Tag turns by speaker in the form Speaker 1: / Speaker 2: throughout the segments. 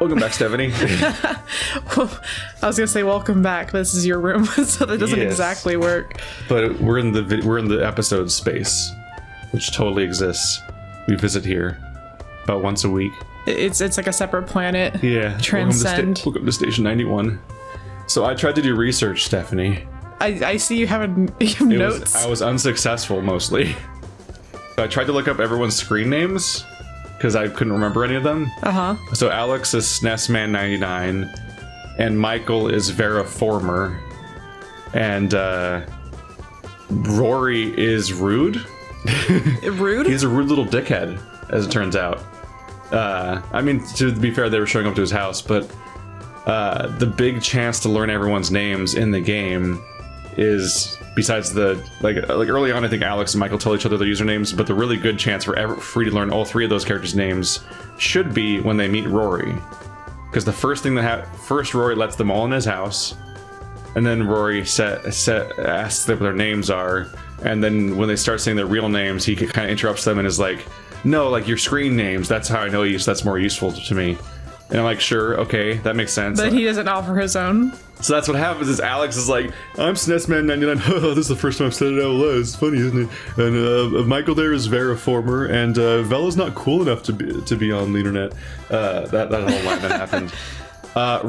Speaker 1: Welcome back, Stephanie.
Speaker 2: Well, I was gonna say welcome back. This is your room, so that doesn't exactly work.
Speaker 1: But we're in the episode space, which totally exists. We visit here about once a week.
Speaker 2: It's like a separate planet.
Speaker 1: Yeah.
Speaker 2: Transcend.
Speaker 1: Welcome to Station 91. So I tried to do research, Stephanie.
Speaker 2: I see you have notes.
Speaker 1: I was unsuccessful mostly. So I tried to look up everyone's screen names because I couldn't remember any of them. So Alex is SNESman99, and Michael is Vera Former, and Rory is Rude.
Speaker 2: Rude?
Speaker 1: He's a rude little dickhead, as it turns out. I mean, to be fair, they were showing up to his house, but the big chance to learn everyone's names in the game is, besides the like early on, I think Alex and Michael tell each other their usernames, but the really good chance for free to learn all three of those characters' names should be when they meet Rory, because the first thing first Rory lets them all in his house, and then Rory asks them what their names are, and then when they start saying their real names, he kind of interrupts them and is like, "No, like your screen names. That's how I know you. So that's more useful to me." And I'm like, sure, okay, that makes sense.
Speaker 2: But he doesn't offer his own.
Speaker 1: So that's what happens is Alex is like, I'm SNESman99. This is the first time I've said it out loud. It's funny, isn't it? And Michael there is Vera Former, and Vela's not cool enough to be on the internet. That whole line that happened.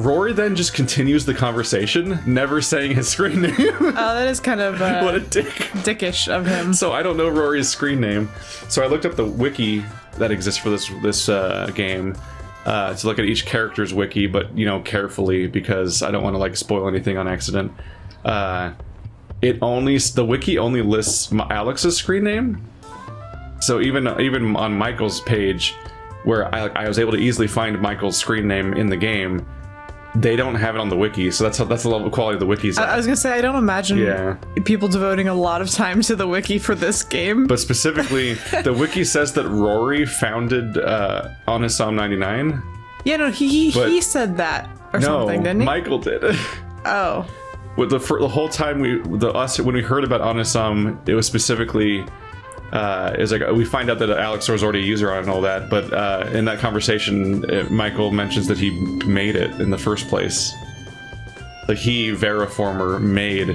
Speaker 1: Rory then just continues the conversation, never saying his screen name.
Speaker 2: Oh, that is kind of
Speaker 1: what a dick.
Speaker 2: Dickish of him.
Speaker 1: So I don't know Rory's screen name. So I looked up the wiki that exists for this game. To look at each character's wiki, but carefully, because I don't want to like spoil anything on accident. The wiki only lists Alex's screen name. So even on Michael's page, where I was able to easily find Michael's screen name in the game, they don't have it on the wiki. So that's the level of quality of the wiki's at.
Speaker 2: I was gonna say, I don't imagine people devoting a lot of time to the wiki for this game.
Speaker 1: But specifically, the wiki says that Rory founded Onisam99.
Speaker 2: Yeah, no, he said that or something, didn't he?
Speaker 1: Michael did.
Speaker 2: Oh.
Speaker 1: With the whole time when we heard about Onisam, it was specifically it was like we find out that Alex was already a user on and all that, but in that conversation, Michael mentions that he made it in the first place. Like Vera Former made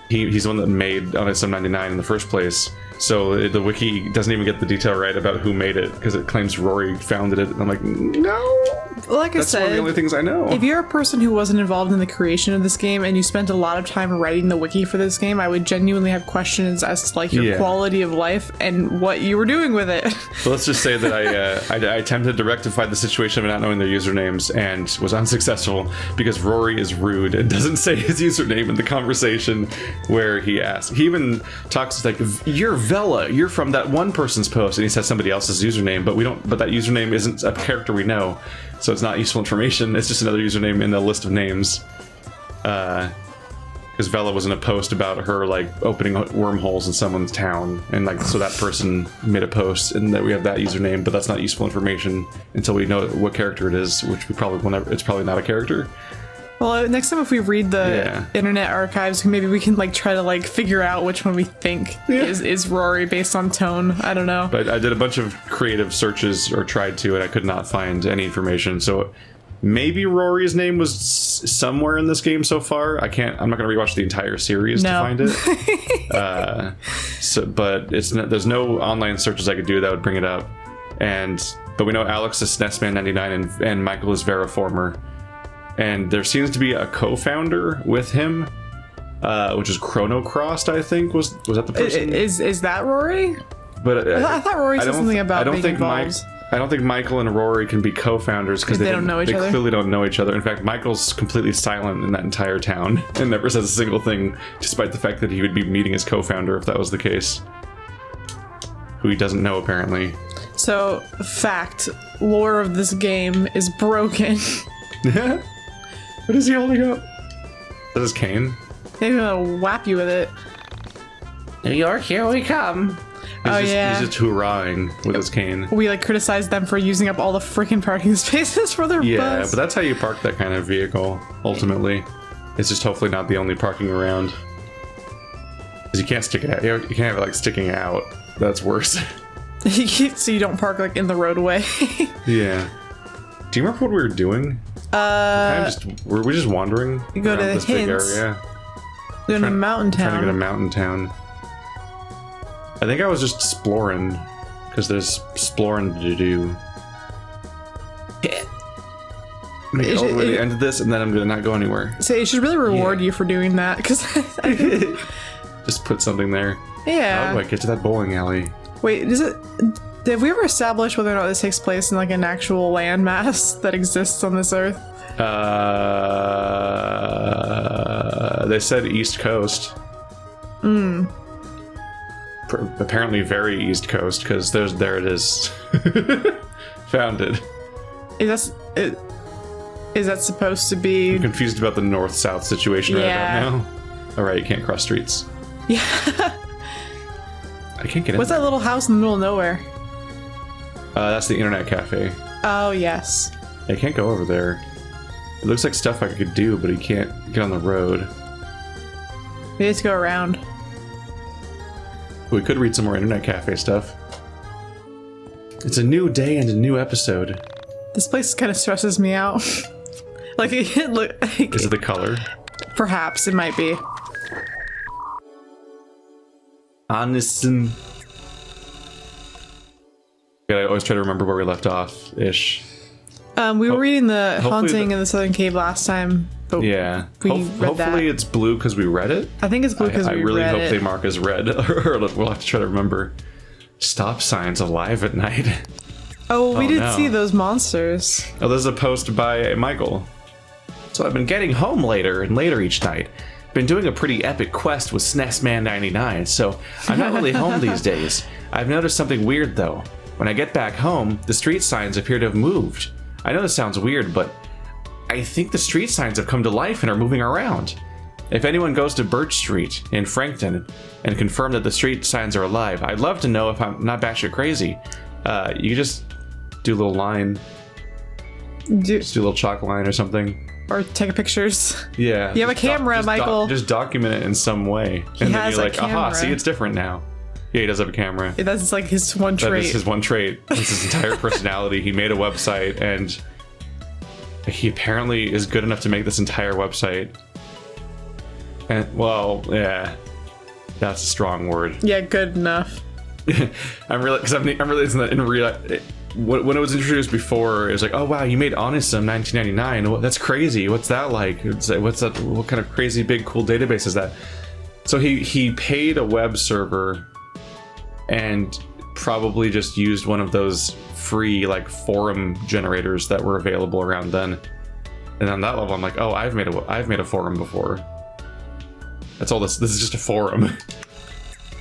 Speaker 1: he's the one that made Onisam99 in the first place. So the wiki doesn't even get the detail right about who made it, because it claims Rory founded it. And I'm like, no.
Speaker 2: Like I said,
Speaker 1: that's one of the only things I know.
Speaker 2: If you're a person who wasn't involved in the creation of this game and you spent a lot of time writing the wiki for this game, I would genuinely have questions as to like your quality of life and what you were doing with it.
Speaker 1: So let's just say that I attempted to rectify the situation of not knowing their usernames and was unsuccessful, because Rory is rude and doesn't say his username in the conversation where he asks. He even talks like, "You're Vela, you're from that one person's post," and he says somebody else's username, but that username isn't a character we know, so it's not useful information. It's just another username in the list of names. Because Vela was in a post about her like opening wormholes in someone's town, and like so that person made a post, and that we have that username, but that's not useful information until we know what character it is, which we probably will never. It's probably not a character.
Speaker 2: Well, next time if we read the internet archives, maybe we can like try to like figure out which one we think is Rory based on tone. I don't know. But
Speaker 1: I did a bunch of creative searches, or tried to, and I could not find any information. So maybe Rory's name was somewhere in this game so far. I'm not going to rewatch the entire series to find it. But there's no online searches I could do that would bring it up. But we know Alex is SNESman99 and Michael is Vera Former. And there seems to be a co-founder with him, which is Chronocrossed, I think. Was that the person?
Speaker 2: Is that Rory?
Speaker 1: But
Speaker 2: I thought Rory said something about being involved.
Speaker 1: I don't think Michael and Rory can be co-founders because they don't know each other. They clearly don't know each other. In fact, Michael's completely silent in that entire town and never says a single thing, despite the fact that he would be meeting his co-founder if that was the case, who he doesn't know apparently.
Speaker 2: So, fact, lore of this game is broken.
Speaker 1: What is he holding up? This is Kane.
Speaker 2: He's gonna whap you with it.
Speaker 3: New York, here we come.
Speaker 1: He's just hoorahing with his cane.
Speaker 2: We like criticize them for using up all the freaking parking spaces for their bus.
Speaker 1: Yeah, but that's how you park that kind of vehicle, ultimately. It's just hopefully not the only parking around. Because you can't stick it out. You can't have it like sticking out. That's worse.
Speaker 2: So you don't park like in the roadway.
Speaker 1: Yeah. Do you remember what we were doing? Were we just wandering
Speaker 2: You go
Speaker 1: around
Speaker 2: to
Speaker 1: this big
Speaker 2: hints.
Speaker 1: area?
Speaker 2: Go to Mountain
Speaker 1: Trying to get a
Speaker 2: Town.
Speaker 1: mountain town. I think I was just exploring, because there's exploring to do. Make it all the way to the end of this, and then I'm gonna not go anywhere.
Speaker 2: So it should really reward you for doing that, because I think,
Speaker 1: Just put something there.
Speaker 2: yeah.
Speaker 1: How do I get to that bowling alley?
Speaker 2: Wait, have we ever established whether or not this takes place in like an actual landmass that exists on this earth?
Speaker 1: They said East Coast. Apparently very East Coast, because there it is. Found it.
Speaker 2: Is that supposed to be?
Speaker 1: I'm confused about the north-south situation right about now. Alright, you can't cross streets.
Speaker 2: Yeah.
Speaker 1: I can't get in.
Speaker 2: What's that little house in the middle of nowhere?
Speaker 1: That's the internet cafe.
Speaker 2: Oh, yes.
Speaker 1: I can't go over there. It looks like stuff I could do, but you can't get on the road.
Speaker 2: We need to go around.
Speaker 1: We could read some more internet cafe stuff. It's a new day and a new episode.
Speaker 2: This place kind of stresses me out. Like, Is
Speaker 1: it the color?
Speaker 2: Perhaps it might be.
Speaker 1: Honest. I always try to remember where we left off, ish.
Speaker 2: We were reading the
Speaker 1: hopefully
Speaker 2: Haunting in the Southern Cave last time, but
Speaker 1: Yeah.
Speaker 2: we read
Speaker 1: Hopefully
Speaker 2: that.
Speaker 1: it's blue because we read it.
Speaker 2: I think it's blue because
Speaker 1: I
Speaker 2: we
Speaker 1: really
Speaker 2: read
Speaker 1: hope
Speaker 2: it.
Speaker 1: they mark as red, or we'll have to try to remember. Stop signs alive at night.
Speaker 2: Oh, we
Speaker 1: Oh,
Speaker 2: did
Speaker 1: no.
Speaker 2: see those monsters.
Speaker 1: Oh, there's a post by Michael. So I've been getting home later and later each night. Been doing a pretty epic quest with SNESman99, so I'm not really home these days. I've noticed something weird though. When I get back home, the street signs appear to have moved. I know this sounds weird, but I think the street signs have come to life and are moving around. If anyone goes to Birch Street in Frankton and confirm that the street signs are alive, I'd love to know if I'm not batshit crazy. You could just do a little line, just do a little chalk line or something.
Speaker 2: Or take pictures.
Speaker 1: Yeah.
Speaker 2: You have a camera, Michael.
Speaker 1: Just document it in some way. And then
Speaker 2: has
Speaker 1: you're
Speaker 2: a
Speaker 1: like, aha,
Speaker 2: camera.
Speaker 1: see, it's different now. Yeah, he does have a camera.
Speaker 2: That's like his one
Speaker 1: That
Speaker 2: trait.
Speaker 1: is his one trait. That's his entire personality. He made a website, and he apparently is good enough to make this entire website. And, well, yeah. That's a strong word.
Speaker 2: Yeah, good enough.
Speaker 1: I'm realizing that in real... When it was introduced before, it was like, oh wow, you made Onisum 1999. That's crazy. What's that like? What's that? What kind of crazy big cool database is that? So he paid a web server and probably just used one of those free like forum generators that were available around then. And on that level, I'm like, oh, I've made a forum before. That's all this. This is just a forum.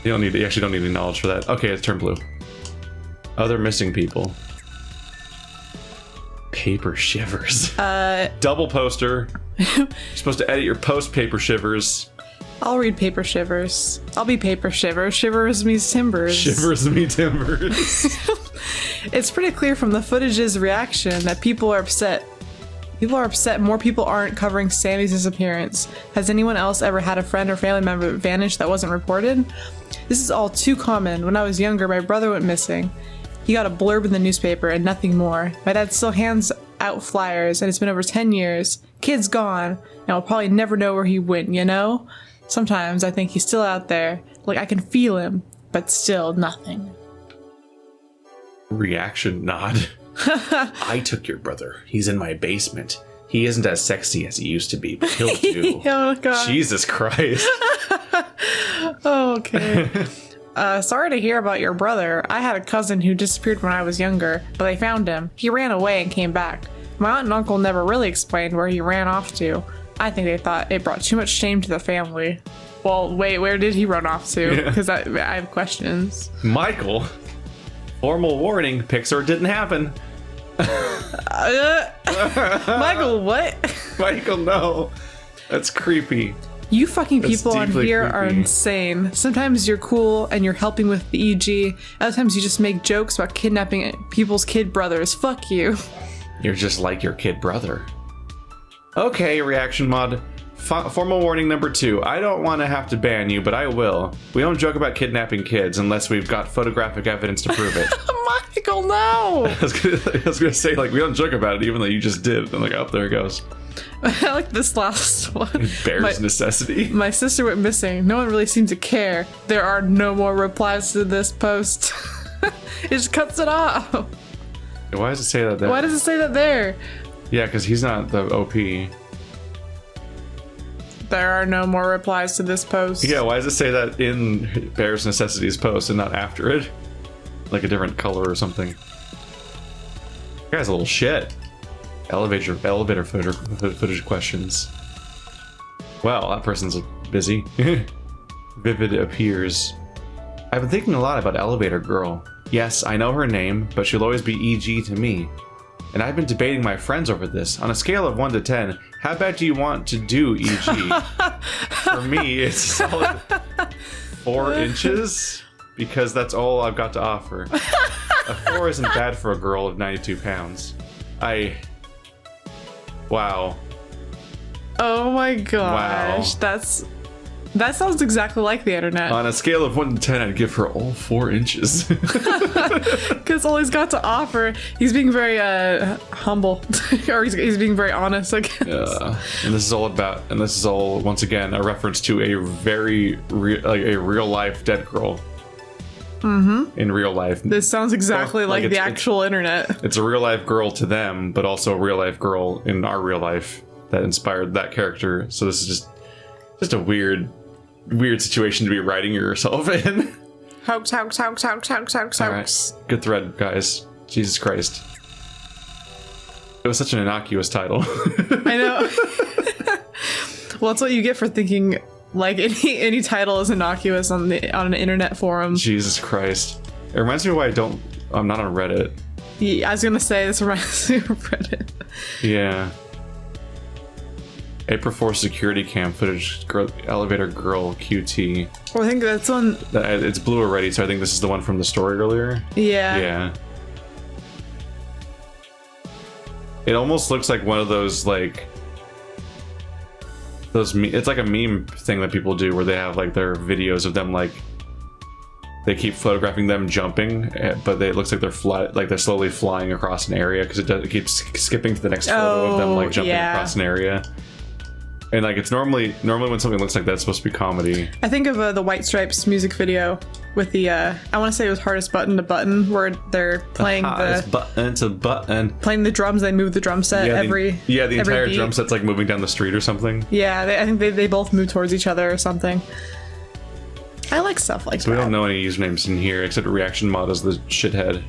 Speaker 1: You actually don't need any knowledge for that. Okay, it's turned blue. Other missing people. Paper shivers. Double poster. You're supposed to edit your post, paper shivers.
Speaker 2: I'll read Paper Shivers. I'll be Paper Shiver. Shivers means timbers.
Speaker 1: Shivers me timbers.
Speaker 2: It's pretty clear from the footage's reaction that people are upset. People are upset more people aren't covering Sammy's disappearance. Has anyone else ever had a friend or family member vanish that wasn't reported? This is all too common. When I was younger, my brother went missing. He got a blurb in the newspaper and nothing more. My dad still hands out flyers, and it's been over 10 years. Kid's gone, and I'll probably never know where he went, you know? Sometimes I think he's still out there, like I can feel him, but still nothing.
Speaker 1: Reaction nod. I took your brother. He's in my basement. He isn't as sexy as he used to be, but he'll do.
Speaker 2: Oh, God.
Speaker 1: Jesus Christ.
Speaker 2: Oh, okay. Sorry to hear about your brother. I had a cousin who disappeared when I was younger, but they found him. He ran away and came back. My aunt and uncle never really explained where he ran off to. I think they thought it brought too much shame to the family. Well, wait, where did he run off to? Because I have questions.
Speaker 1: Michael. Formal warning, Pixar didn't happen.
Speaker 2: Michael, what?
Speaker 1: Michael, no. That's creepy.
Speaker 2: You fucking
Speaker 1: That's
Speaker 2: people on
Speaker 1: deeply
Speaker 2: here are
Speaker 1: creepy.
Speaker 2: insane. Sometimes you're cool and you're helping with the EG. Other times you just make jokes about kidnapping people's kid brothers. Fuck you.
Speaker 1: You're just like your kid brother. Okay, reaction mod. Formal warning number 2. I don't want to have to ban you, but I will. We don't joke about kidnapping kids unless we've got photographic evidence to prove it.
Speaker 2: Michael, no!
Speaker 1: I was gonna say, like, we don't joke about it, even though you just did. I'm like, oh, there it goes.
Speaker 2: I like this last one.
Speaker 1: Bears necessity.
Speaker 2: My sister went missing. No one really seemed to care. There are no more replies to this post. It just cuts it off.
Speaker 1: Why does it say that there?
Speaker 2: Why does it say that there?
Speaker 1: Yeah, because he's not the OP.
Speaker 2: There are no more replies to this post.
Speaker 1: Yeah, why does it say that in Bears Necessities post and not after it? Like a different color or something. That guy's a little shit. Elevator footage questions. Well, that person's busy. Vivid appears. I've been thinking a lot about Elevator Girl. Yes, I know her name, but she'll always be EG to me. And I've been debating my friends over this. On a scale of 1 to 10, how bad do you want to do EG? For me, it's a solid 4 inches, because that's all I've got to offer. A 4 isn't bad for a girl of 92 pounds. Wow.
Speaker 2: Oh my gosh.
Speaker 1: Wow.
Speaker 2: That sounds exactly like the internet.
Speaker 1: On a scale of 1 to 10, I'd give her all 4 inches.
Speaker 2: Because all he's got to offer, he's being very humble, or he's being very honest, I guess.
Speaker 1: And this is all once again a reference to a very a real life dead girl. Mm-hmm. In real life.
Speaker 2: This sounds exactly like the actual internet.
Speaker 1: It's a real life girl to them, but also a real life girl in our real life that inspired that character. So this is just a weird situation to be writing yourself in.
Speaker 2: Hoax.
Speaker 1: All right. Good thread, guys. Jesus Christ. It was such an innocuous title.
Speaker 2: I know. Well, that's what you get for thinking like any title is innocuous on an internet forum.
Speaker 1: Jesus Christ. It reminds me why I'm not on Reddit.
Speaker 2: Yeah, I was gonna say this reminds me of Reddit.
Speaker 1: Yeah. April 4th security cam footage, elevator girl QT.
Speaker 2: Well, I think that's one.
Speaker 1: It's blue already, so I think this is the one from the story earlier.
Speaker 2: Yeah.
Speaker 1: Yeah. It almost looks like one of those it's like a meme thing that people do where they have like their videos of them like they keep photographing them jumping, but it looks like they're slowly flying across an area because it keeps skipping to the next photo of them like jumping across an area. And like it's normally when something looks like that, it's supposed to be comedy.
Speaker 2: I think of the White Stripes music video with the I want to say it was Hardest Button to Button, where they're playing
Speaker 1: button to button,
Speaker 2: playing the drums. They move the drum set
Speaker 1: the entire
Speaker 2: beat.
Speaker 1: Drum set's like moving down the street or something.
Speaker 2: Yeah, I think they both move towards each other or something. I like stuff like that.
Speaker 1: We don't know any usernames in here except Reaction Mod is the shithead.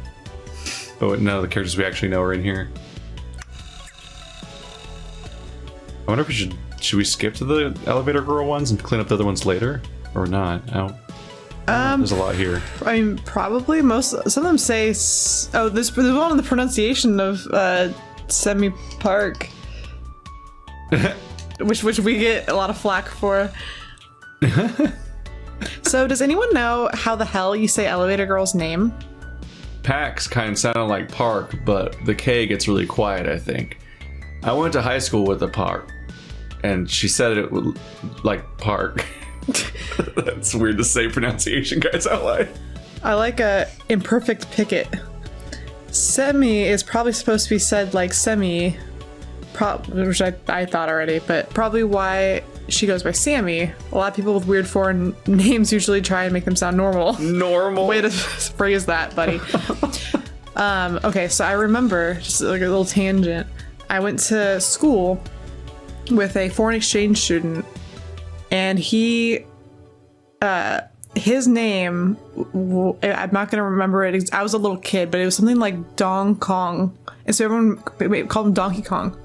Speaker 1: But none of the characters we actually know are in here. I wonder if should we skip to the elevator girl ones and clean up the other ones later, or not? There's a lot here.
Speaker 2: I mean, probably some of them say. There's one on the pronunciation of Semi Park, which we get a lot of flack for. So, does anyone know how the hell you say elevator girl's name?
Speaker 1: Pax kind of sounded like Park, but the K gets really quiet, I think. I went to high school with a Park, and she said it would like Park. That's weird to say pronunciation, guys, out loud.
Speaker 2: I like a imperfect picket. Semi is probably supposed to be said like semi, which I thought already, but probably why she goes by Sammy. A lot of people with weird foreign names usually try and make them sound normal. Normal. Way to phrase that, buddy. Okay, so I remember, just like a little tangent, I went to school with a foreign exchange student, and his name, I'm not gonna remember it. I was a little kid, but it was something like Dong Kong, and so everyone called him Donkey Kong,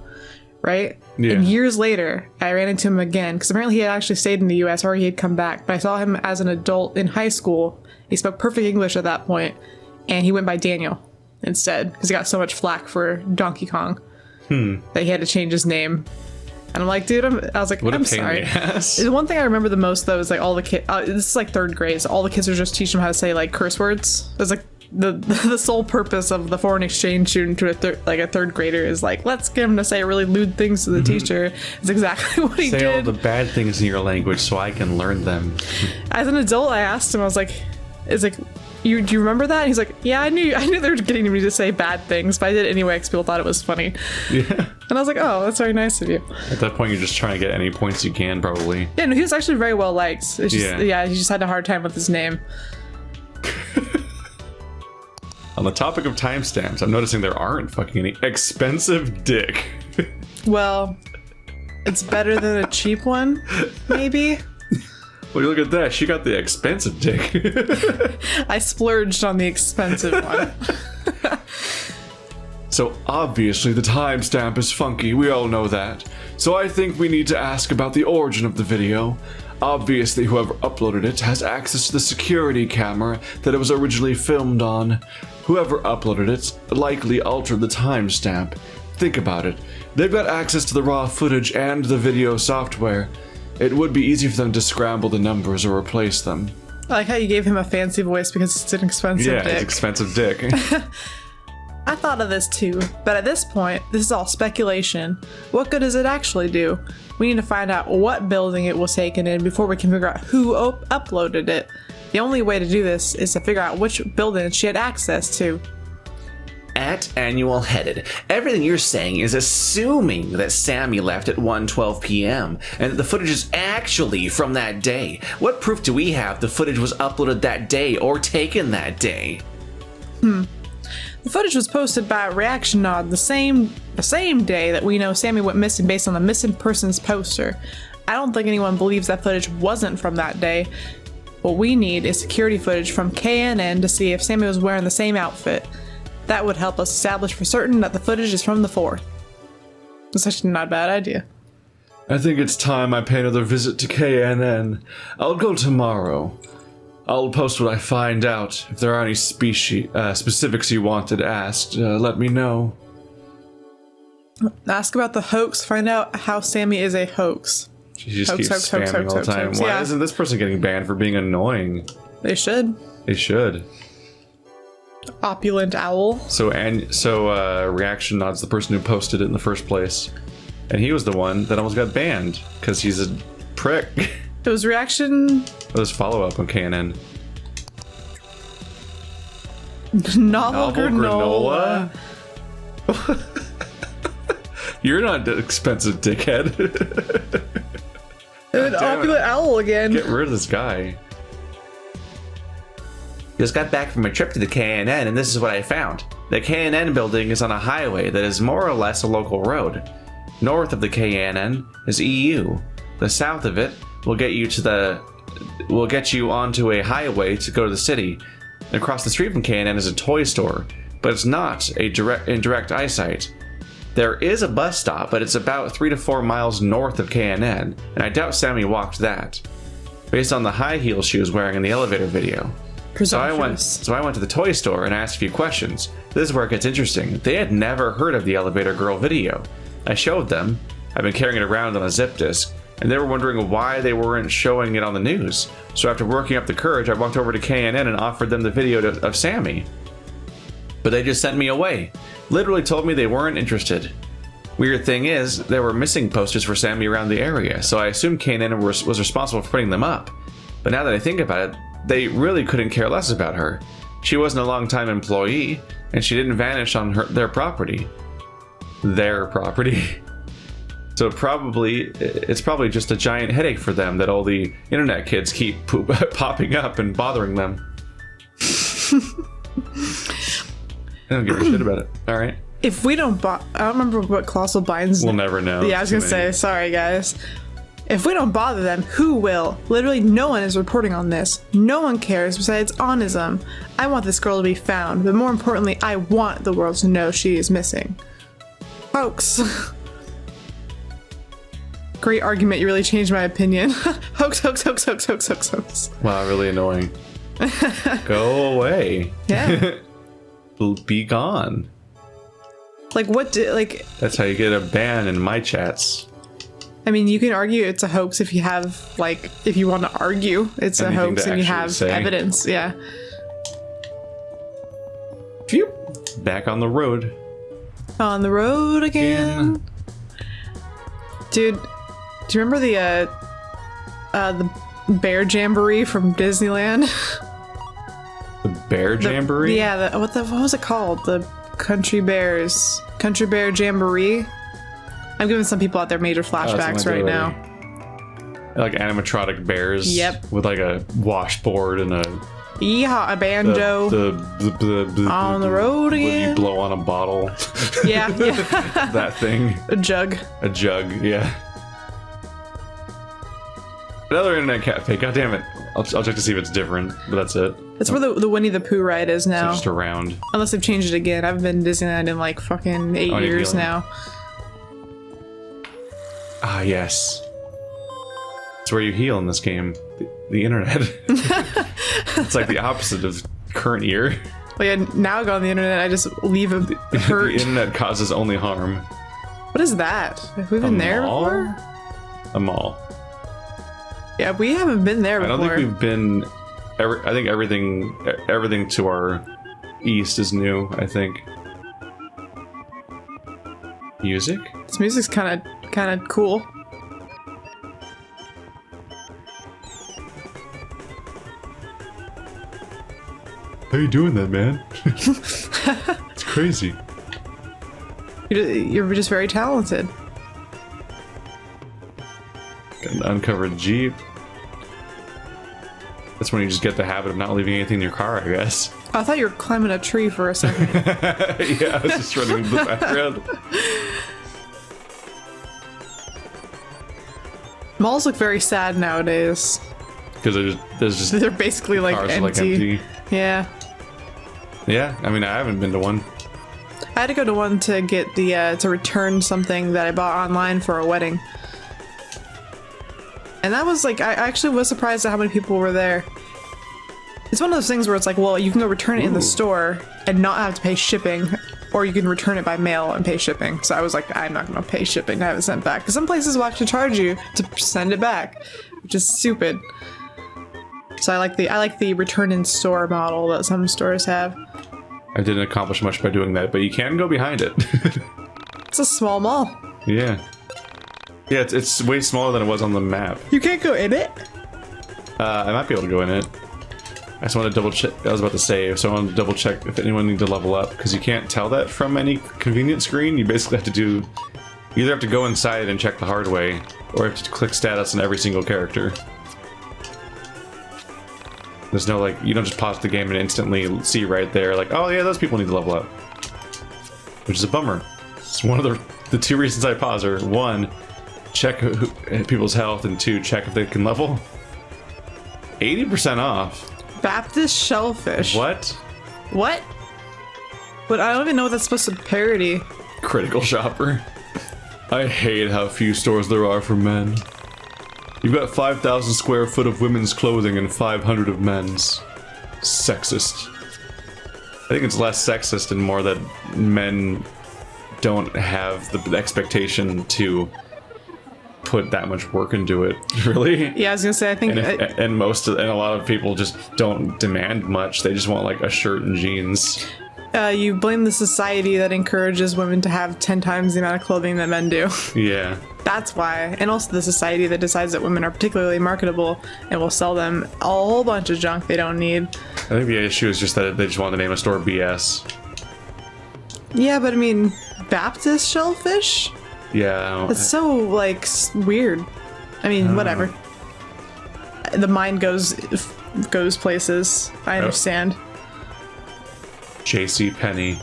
Speaker 2: right? Yeah. And years later, I ran into him again because apparently he had actually stayed in the U.S. or he had come back. But I saw him as an adult in high school. He spoke perfect English at that point, and he went by Daniel instead because he got so much flack for Donkey Kong that he had to change his name. And I'm like, dude, I was like, I'm sorry. The one thing I remember the most though is like all the kids. This is like third grade, so all the kids are just teaching him how to say like curse words. It's like the sole purpose of the foreign exchange student to a third grader is like, let's get him to say really lewd things to the teacher. It's exactly what he did.
Speaker 1: Say all the bad things in your language so I can learn them.
Speaker 2: As an adult, I asked him, I was like, do you remember that? And he's like, yeah, I knew they were getting me to say bad things, but I did it anyway because people thought it was funny.
Speaker 1: Yeah.
Speaker 2: And I was like, oh, that's very nice of you.
Speaker 1: At that point, you're just trying to get any points you can, probably.
Speaker 2: Yeah, no, he was actually very well liked. It's just, yeah, he just had a hard time with his name.
Speaker 1: On the topic of timestamps, I'm noticing there aren't fucking any. Expensive dick.
Speaker 2: Well, it's better than a cheap one, maybe?
Speaker 1: Well, look at that. She got the expensive dick.
Speaker 2: I splurged on the expensive one.
Speaker 1: So obviously the timestamp is funky, we all know that. So I think we need to ask about the origin of the video. Obviously whoever uploaded it has access to the security camera that it was originally filmed on. Whoever uploaded it likely altered the timestamp. Think about it. They've got access to the raw footage and the video software. It would be easy for them to scramble the numbers or replace them.
Speaker 2: I like how you gave him a fancy voice because it's an expensive dick.
Speaker 1: Yeah, it's expensive dick.
Speaker 2: I thought of this too, but at this point, this is all speculation. What good does it actually do? We need to find out what building it was taken in before we can figure out who uploaded it. The only way to do this is to figure out which building she had access to.
Speaker 3: At Annual Headed, everything you're saying is assuming that Sammy left at 1:12 p.m. and that the footage is actually from that day. What proof do we have the footage was uploaded that day or taken that day?
Speaker 2: The footage was posted by Reaction Nod the same day that we know Sammy went missing based on the missing persons poster. I don't think anyone believes that footage wasn't from that day. What we need is security footage from KNN to see if Sammy was wearing the same outfit. That would help us establish for certain that the footage is from the 4th. It's actually not a bad idea.
Speaker 1: I think it's time I pay another visit to KNN. I'll go tomorrow. I'll post what I find out. If there are any specifics you wanted asked, let me know.
Speaker 2: Ask about the hoax. Find out how Sammy is a hoax.
Speaker 1: She just keeps spamming all the time. Why isn't this person getting banned for being annoying?
Speaker 2: They should.
Speaker 1: They should.
Speaker 2: Opulent owl.
Speaker 1: So Reaction Nod's the person who posted it in the first place. And he was the one that almost got banned because he's a prick.
Speaker 2: It was Reaction.
Speaker 1: It was follow-up on KNN.
Speaker 2: Novel granola.
Speaker 1: You're not expensive, dickhead.
Speaker 2: An opulent owl again.
Speaker 1: Get rid of this guy.
Speaker 3: Just got back from a trip to the KNN and this is what I found. The KNN building is on a highway that is more or less a local road. North of the KNN is EU. The south of it will get you onto a highway to go to the city. Across the street from KNN is a toy store, but it's not in direct eyesight. There is a bus stop, but it's about 3 to 4 miles north of KNN, and I doubt Sammy walked that, based on the high heels she was wearing in the elevator video. So I went to the toy store and asked a few questions. This is where it gets interesting. They had never heard of the elevator girl video. I showed them. I've been carrying it around on a zip disk, and they were wondering why they weren't showing it on the news. So after working up the courage, I walked over to KNN and offered them the video of Sammy. But they just sent me away. Literally told me they weren't interested. Weird thing is, there were missing posters for Sammy around the area, so I assumed KNN was responsible for putting them up. But now that I think about it, they really couldn't care less about her. She wasn't a long-time employee, and she didn't vanish on their property. Their property. So it's probably just a giant headache for them that all the internet kids keep popping up and bothering them. I don't give a shit about it. All right.
Speaker 2: If we don't I don't remember what Colossal binds.
Speaker 1: We'll never know.
Speaker 2: Yeah, I was gonna say, sorry guys. If we don't bother them, who will? Literally no one is reporting on this. No one cares besides Onism. I want this girl to be found, but more importantly, I want the world to know she is missing. Hoax. Great argument, you really changed my opinion. Hoax, hoax, hoax, hoax, hoax, hoax, hoax.
Speaker 1: Wow, really annoying. Go away.
Speaker 2: Yeah.
Speaker 1: Be gone.
Speaker 2: Like
Speaker 1: That's how you get a ban in my chats.
Speaker 2: I mean, you can argue it's a hoax if you have, if you want to argue it's anything a hoax and you have evidence, yeah.
Speaker 1: Phew. Back on the road.
Speaker 2: On the road again. Dude, do you remember the bear jamboree from Disneyland?
Speaker 1: The bear jamboree?
Speaker 2: Yeah, what was it called? The Country Bear Jamboree? I'm giving some people out there major flashbacks right now.
Speaker 1: Like animatronic bears.
Speaker 2: Yep.
Speaker 1: With like a washboard and a
Speaker 2: Yeehaw, a banjo. On the road again.
Speaker 1: You blow on a bottle.
Speaker 2: Yeah.
Speaker 1: That thing.
Speaker 2: A jug.
Speaker 1: A jug, yeah. Another internet cafe. God damn it. I'll check to see if it's different, but that's it.
Speaker 2: That's where the Winnie the Pooh ride is now.
Speaker 1: So just around.
Speaker 2: Unless they've changed it again. I've been to Disneyland in like fucking 8 years now.
Speaker 1: Ah, yes. It's where you heal in this game. The internet. It's like the opposite of current year.
Speaker 2: Well, yeah, now I go on the internet, I just leave a hurt.
Speaker 1: The internet causes only harm.
Speaker 2: What is that? Have we been there before?
Speaker 1: A mall.
Speaker 2: Yeah, we haven't been there before.
Speaker 1: I don't think we've been. I think everything to our east is new. I think. Music.
Speaker 2: This music's kind of cool.
Speaker 1: How you doing that, man? It's crazy.
Speaker 2: You're just very talented.
Speaker 1: Got an uncovered Jeep. That's when you just get the habit of not leaving anything in your car, I guess.
Speaker 2: I thought you were climbing a tree for a second.
Speaker 1: Yeah, I was just running in the background.
Speaker 2: Malls look very sad nowadays.
Speaker 1: Because
Speaker 2: they're basically like
Speaker 1: cars
Speaker 2: empty.
Speaker 1: Are like empty.
Speaker 2: Yeah.
Speaker 1: Yeah, I mean, I haven't been to one.
Speaker 2: I had to go to one to get the to return something that I bought online for a wedding. And that was like, I actually was surprised at how many people were there. It's one of those things where it's like, well, you can go return it in the store and not have to pay shipping, or you can return it by mail and pay shipping. So I was like, I'm not going to pay shipping to have it sent back. Because some places will actually charge you to send it back, which is stupid. So I like the return in store model that some stores have.
Speaker 1: I didn't accomplish much by doing that, but you can go behind it.
Speaker 2: It's a small mall.
Speaker 1: Yeah. Yeah, it's way smaller than it was on the map.
Speaker 2: You can't go in it?
Speaker 1: I might be able to go in it. I just want to double check. I was about to save, so I wanted to double check if anyone needs to level up, because you can't tell that from any convenience screen. You basically have to do... You either have to go inside and check the hard way, or you have to click status on every single character. There's no, like, you don't just pause the game and instantly see right there, like, oh yeah, those people need to level up. Which is a bummer. It's one of the two reasons I pause are, one, check people's health, and two, check if they can level. 80% off.
Speaker 2: Baptist Shellfish.
Speaker 1: What?
Speaker 2: What? But I don't even know what that's supposed to parody.
Speaker 1: Critical shopper. I hate how few stores there are for men. You've got 5,000 square foot of women's clothing and 500 of men's. Sexist. I think it's less sexist and more that men don't have the expectation to put that much work into it, really.
Speaker 2: Yeah, I was gonna say, I think...
Speaker 1: And a lot of people just don't demand much. They just want, like, a shirt and jeans.
Speaker 2: You blame the society that encourages women to have 10 times the amount of clothing that men do.
Speaker 1: Yeah.
Speaker 2: That's why. And also the society that decides that women are particularly marketable and will sell them a whole bunch of junk they don't need.
Speaker 1: I think the issue is just that they just want to name a store BS.
Speaker 2: Yeah, but I mean, Baptist Shellfish?
Speaker 1: Yeah.
Speaker 2: It's so, like, weird. I mean, whatever. The mind goes places. I understand.
Speaker 1: J.C. Penney.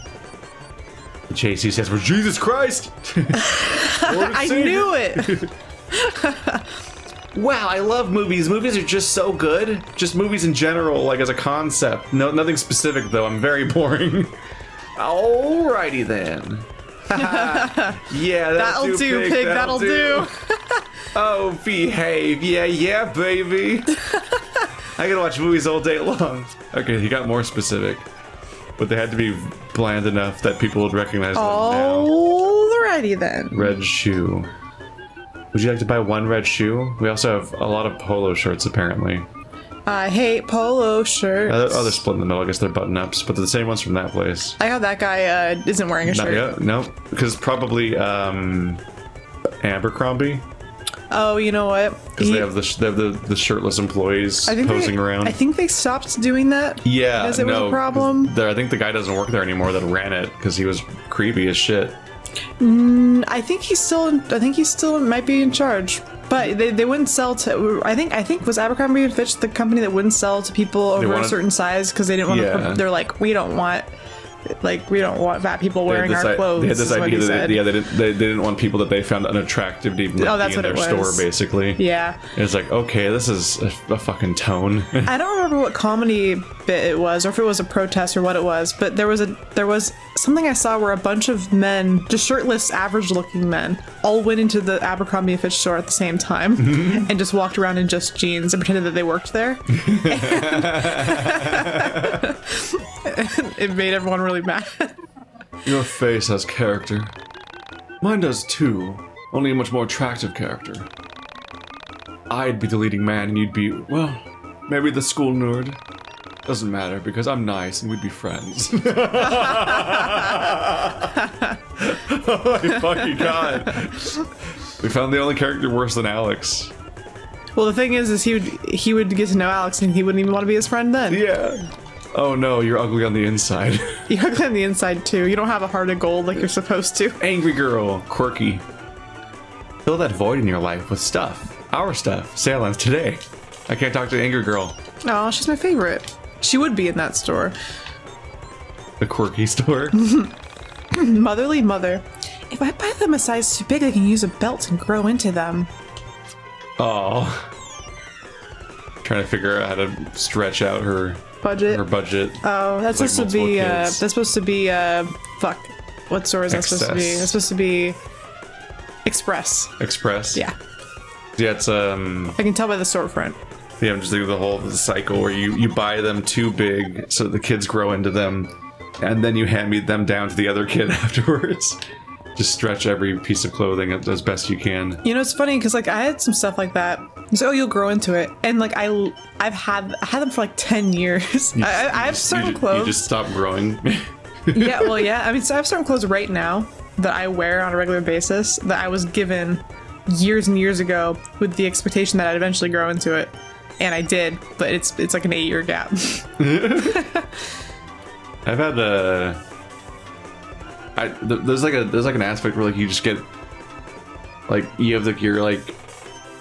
Speaker 1: J.C. says, "For Jesus Christ!"
Speaker 2: I knew it!
Speaker 1: Wow, I love movies. Movies are just so good. Just movies in general, like as a concept. No, nothing specific though. I'm very boring. Alrighty then. Yeah,
Speaker 2: that'll do, pig. That'll do.
Speaker 1: Oh, behave. Yeah, baby. I can watch movies all day long. Okay, he got more specific. But they had to be bland enough that people would recognize them now.
Speaker 2: Alrighty then.
Speaker 1: Red shoe. Would you like to buy one red shoe? We also have a lot of polo shirts, apparently.
Speaker 2: I hate polo shirts.
Speaker 1: They're split in the middle. I guess they're button-ups, but they're the same ones from that place.
Speaker 2: I how that guy isn't wearing a shirt.
Speaker 1: Yeah, no, because probably Abercrombie.
Speaker 2: Oh, you know what?
Speaker 1: Because they have the shirtless employees posing around.
Speaker 2: I think they stopped doing that.
Speaker 1: Yeah,
Speaker 2: because it was a problem.
Speaker 1: I think the guy doesn't work there anymore that ran it because he was creepy as shit.
Speaker 2: I think he still might be in charge. But they wouldn't sell to. I think was Abercrombie and Fitch the company that wouldn't sell to people over a certain size because they didn't want to. They're like, we don't want fat people wearing our clothes.
Speaker 1: They had this idea that they didn't want people that they found unattractive to even be in their store, basically.
Speaker 2: Yeah.
Speaker 1: It's like, okay, this is a fucking tone.
Speaker 2: I don't remember what comedy bit it was, or if it was a protest or what it was, but there was something I saw where a bunch of men, just shirtless, average-looking men, all went into the Abercrombie & Fitch store at the same time and just walked around in just jeans and pretended that they worked there. It made everyone really mad.
Speaker 1: Your face has character. Mine does too, only a much more attractive character. I'd be the leading man and you'd be, well, maybe the school nerd. Doesn't matter because I'm nice and we'd be friends. Oh my fucking god. We found the only character worse than Alex.
Speaker 2: Well, the thing is he would get to know Alex and he wouldn't even want to be his friend then.
Speaker 1: Yeah. Oh no, you're ugly on the inside.
Speaker 2: You're ugly on the inside too. You don't have a heart of gold like you're supposed to.
Speaker 1: Angry girl, quirky. Fill that void in your life with stuff. Our stuff. Salons today. I can't talk to an angry girl.
Speaker 2: Oh, she's my favorite. She would be in that store.
Speaker 1: The quirky store.
Speaker 2: Motherly mother. If I buy them a size too big, I can use a belt and grow into them.
Speaker 1: Oh. Trying to figure out how to stretch out her
Speaker 2: budget. Oh, that's
Speaker 1: like
Speaker 2: supposed to be fuck. What store is that supposed to be? That's supposed to be Express.
Speaker 1: Express?
Speaker 2: Yeah.
Speaker 1: Yeah, it's
Speaker 2: I can tell by the storefront.
Speaker 1: Yeah, I'm just thinking of the cycle where you buy them too big so the kids grow into them, and then you hand me them down to the other kid afterwards. Just stretch every piece of clothing as best you can.
Speaker 2: You know, it's funny because like I had some stuff like that. So you'll grow into it, and like I've had them for like 10 years. I have certain clothes.
Speaker 1: You just stop growing.
Speaker 2: Yeah, well, yeah. I mean, so I have certain clothes right now that I wear on a regular basis that I was given years and years ago with the expectation that I'd eventually grow into it, and I did. But it's like an 8-year gap.
Speaker 1: I've had there's like an aspect where like you just get like you have like your like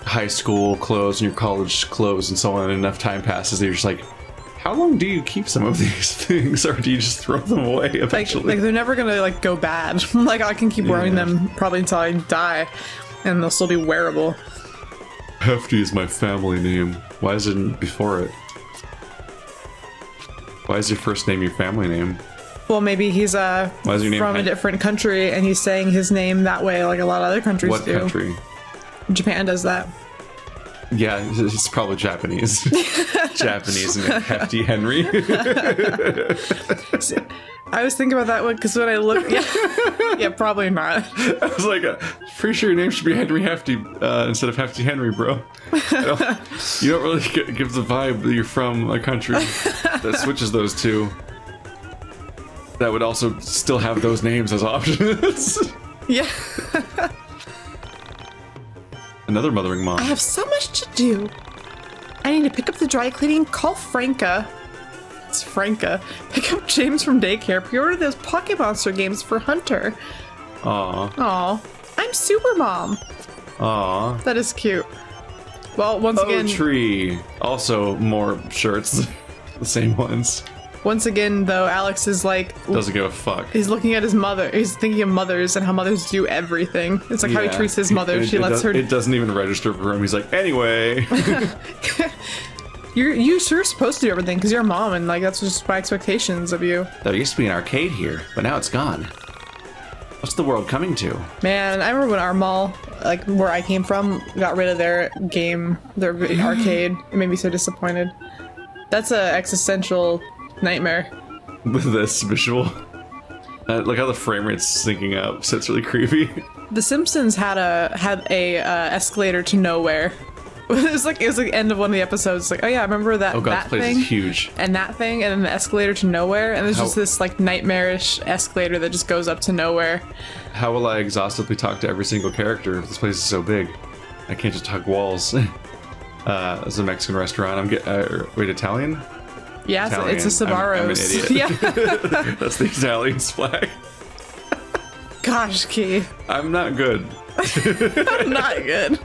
Speaker 1: high school clothes and your college clothes and so on, and enough time passes that you're just like, how long do you keep some of these things, or do you just throw them away eventually?
Speaker 2: Like they're never gonna like go bad. Like I can keep wearing them probably until I die, and they'll still be wearable.
Speaker 1: Hefty is my family name. Why is it before it? Why is your first name your family name?
Speaker 2: Well, maybe he's from a different country and he's saying his name that way, like a lot of other countries do.
Speaker 1: What country?
Speaker 2: Japan does that.
Speaker 1: Yeah, it's probably Japanese. Japanese and Hefty Henry.
Speaker 2: I was thinking about that one because when I look, yeah, probably not.
Speaker 1: I was like, pretty sure your name should be Henry Hefty instead of Hefty Henry, bro. You don't really give the vibe that you're from a country that switches those two. That would also still have those names as options. Yeah. Another mothering mom.
Speaker 2: I have so much to do. I need to pick up the dry cleaning, call Franca. It's Franca. Pick up James from daycare, pre-order those Pocket Monster games for Hunter. Aw. I'm Super Mom.
Speaker 1: Aw.
Speaker 2: That is cute. Well, once again...
Speaker 1: Tree. Also more shirts. The same ones.
Speaker 2: Once again, though, Alex is like...
Speaker 1: Doesn't give a fuck.
Speaker 2: He's looking at his mother. He's thinking of mothers and how mothers do everything. It's like how he treats his mother. She lets her...
Speaker 1: It doesn't even register for him. He's like, anyway.
Speaker 2: You're supposed to do everything because you're a mom, and like that's just my expectations of you.
Speaker 3: There used to be an arcade here, but now it's gone. What's the world coming to?
Speaker 2: Man, I remember when our mall, like where I came from, got rid of their game, their arcade. It made me so disappointed. That's a existential nightmare.
Speaker 1: With this visual. Look how the frame rate's syncing up, so it's really creepy.
Speaker 2: The Simpsons had a escalator to nowhere was like the end of one of the episodes. Like, oh yeah, I remember that.
Speaker 1: Oh god,
Speaker 2: that
Speaker 1: this place
Speaker 2: thing
Speaker 1: is huge.
Speaker 2: and that thing, and then the escalator to nowhere, and there's just this like nightmarish escalator that just goes up to nowhere.
Speaker 1: How will I exhaustively talk to every single character if this place is so big? I can't just hug walls. It's a Mexican restaurant. Wait, Italian?
Speaker 2: Yeah,
Speaker 1: Italian.
Speaker 2: it's a Sbarro's.
Speaker 1: I'm an idiot.
Speaker 2: Yeah.
Speaker 1: That's the Italian flag.
Speaker 2: Gosh, Key.
Speaker 1: I'm not good.
Speaker 2: Not good.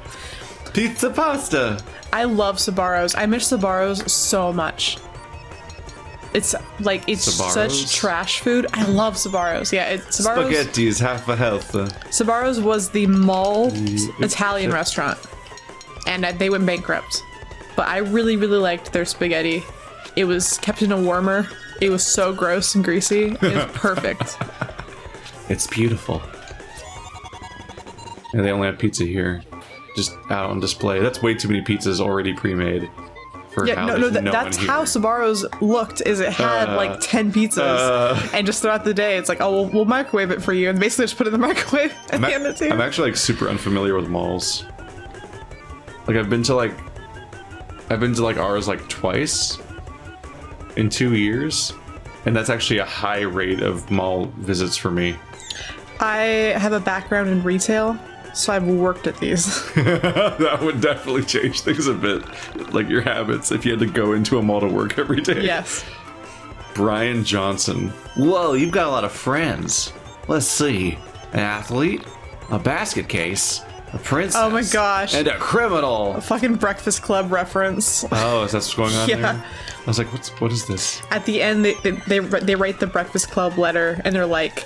Speaker 1: Pizza pasta.
Speaker 2: I love Sbarro's. I miss Sbarro's so much. It's like, it's
Speaker 1: Sbarro's?
Speaker 2: such trash food. I love Sbarro's. Yeah, Sbarro's.
Speaker 1: Spaghetti is half a health.
Speaker 2: Sbarro's was the mall Italian restaurant, and they went bankrupt. But I really, really liked their spaghetti. It was kept in a warmer. It was so gross and greasy. It was perfect.
Speaker 1: It's beautiful. And they only have pizza here, just out on display. That's way too many pizzas already pre-made.
Speaker 2: Yeah, that's how Sbarro's looked. Is it had like 10 pizzas, and just throughout the day, it's like, oh, we'll microwave it for you, and basically just put it in the microwave at the end of the
Speaker 1: I'm actually like super unfamiliar with malls. Like I've been to like ours like twice in 2 years, and that's actually a high rate of mall visits for me.
Speaker 2: I have a background in retail, so I've worked at these.
Speaker 1: That would definitely change things a bit, like your habits, if you had to go into a mall to work every day.
Speaker 2: Yes.
Speaker 1: Brian Johnson.
Speaker 3: Whoa, you've got a lot of friends. Let's see. An athlete, a basket case, a princess.
Speaker 2: Oh my gosh.
Speaker 3: And a criminal.
Speaker 2: Fucking Breakfast Club reference.
Speaker 1: Oh, is that what's going on
Speaker 2: Yeah.
Speaker 1: there? I was like, what is this?
Speaker 2: At the end, they write the Breakfast Club letter, and they're like,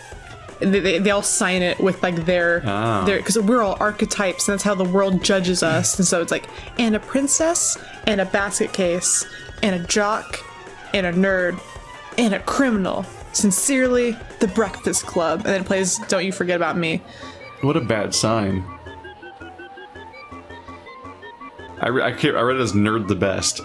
Speaker 2: they all sign it with like their because we're all archetypes, and that's how the world judges us. And so it's like, and a princess, and a basket case, and a jock, and a nerd, and a criminal. Sincerely, the Breakfast Club. And then it plays "Don't You Forget About Me."
Speaker 1: What a bad sign. I read it as nerd the best.